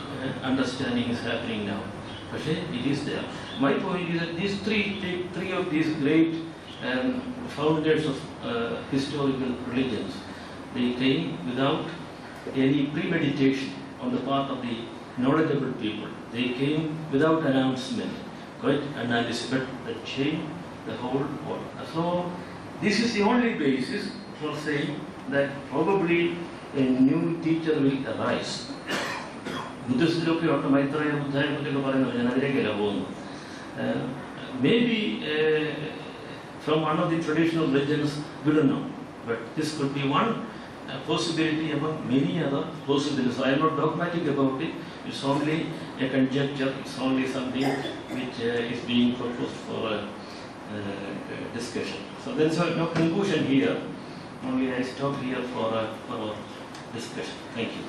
understanding is happening now. But it is there. My point is that these three of these great founders of historical religions, they came without any premeditation on the part of the knowledgeable people. They came without announcement, quite unanticipated, that changed the whole world. So this is the only basis for saying that probably a new teacher will arise. ബുദ്ധിസ്റ്റിലൊക്കെ ഉണ്ട്, മൈത്രേയ ബുദ്ധയെ പറ്റിയൊക്കെ പറയുന്നത്, ഞാൻ അതിലേക്കല്ല പോകുന്നു. Maybe from one of the traditional religions, we don't know. But this could be one possibility among many other possibilities. So I am not dogmatic about it. It's only a conjecture. It's only something which is being proposed for discussion. So there is no conclusion here. Only I stop here for our discussion. Thank you.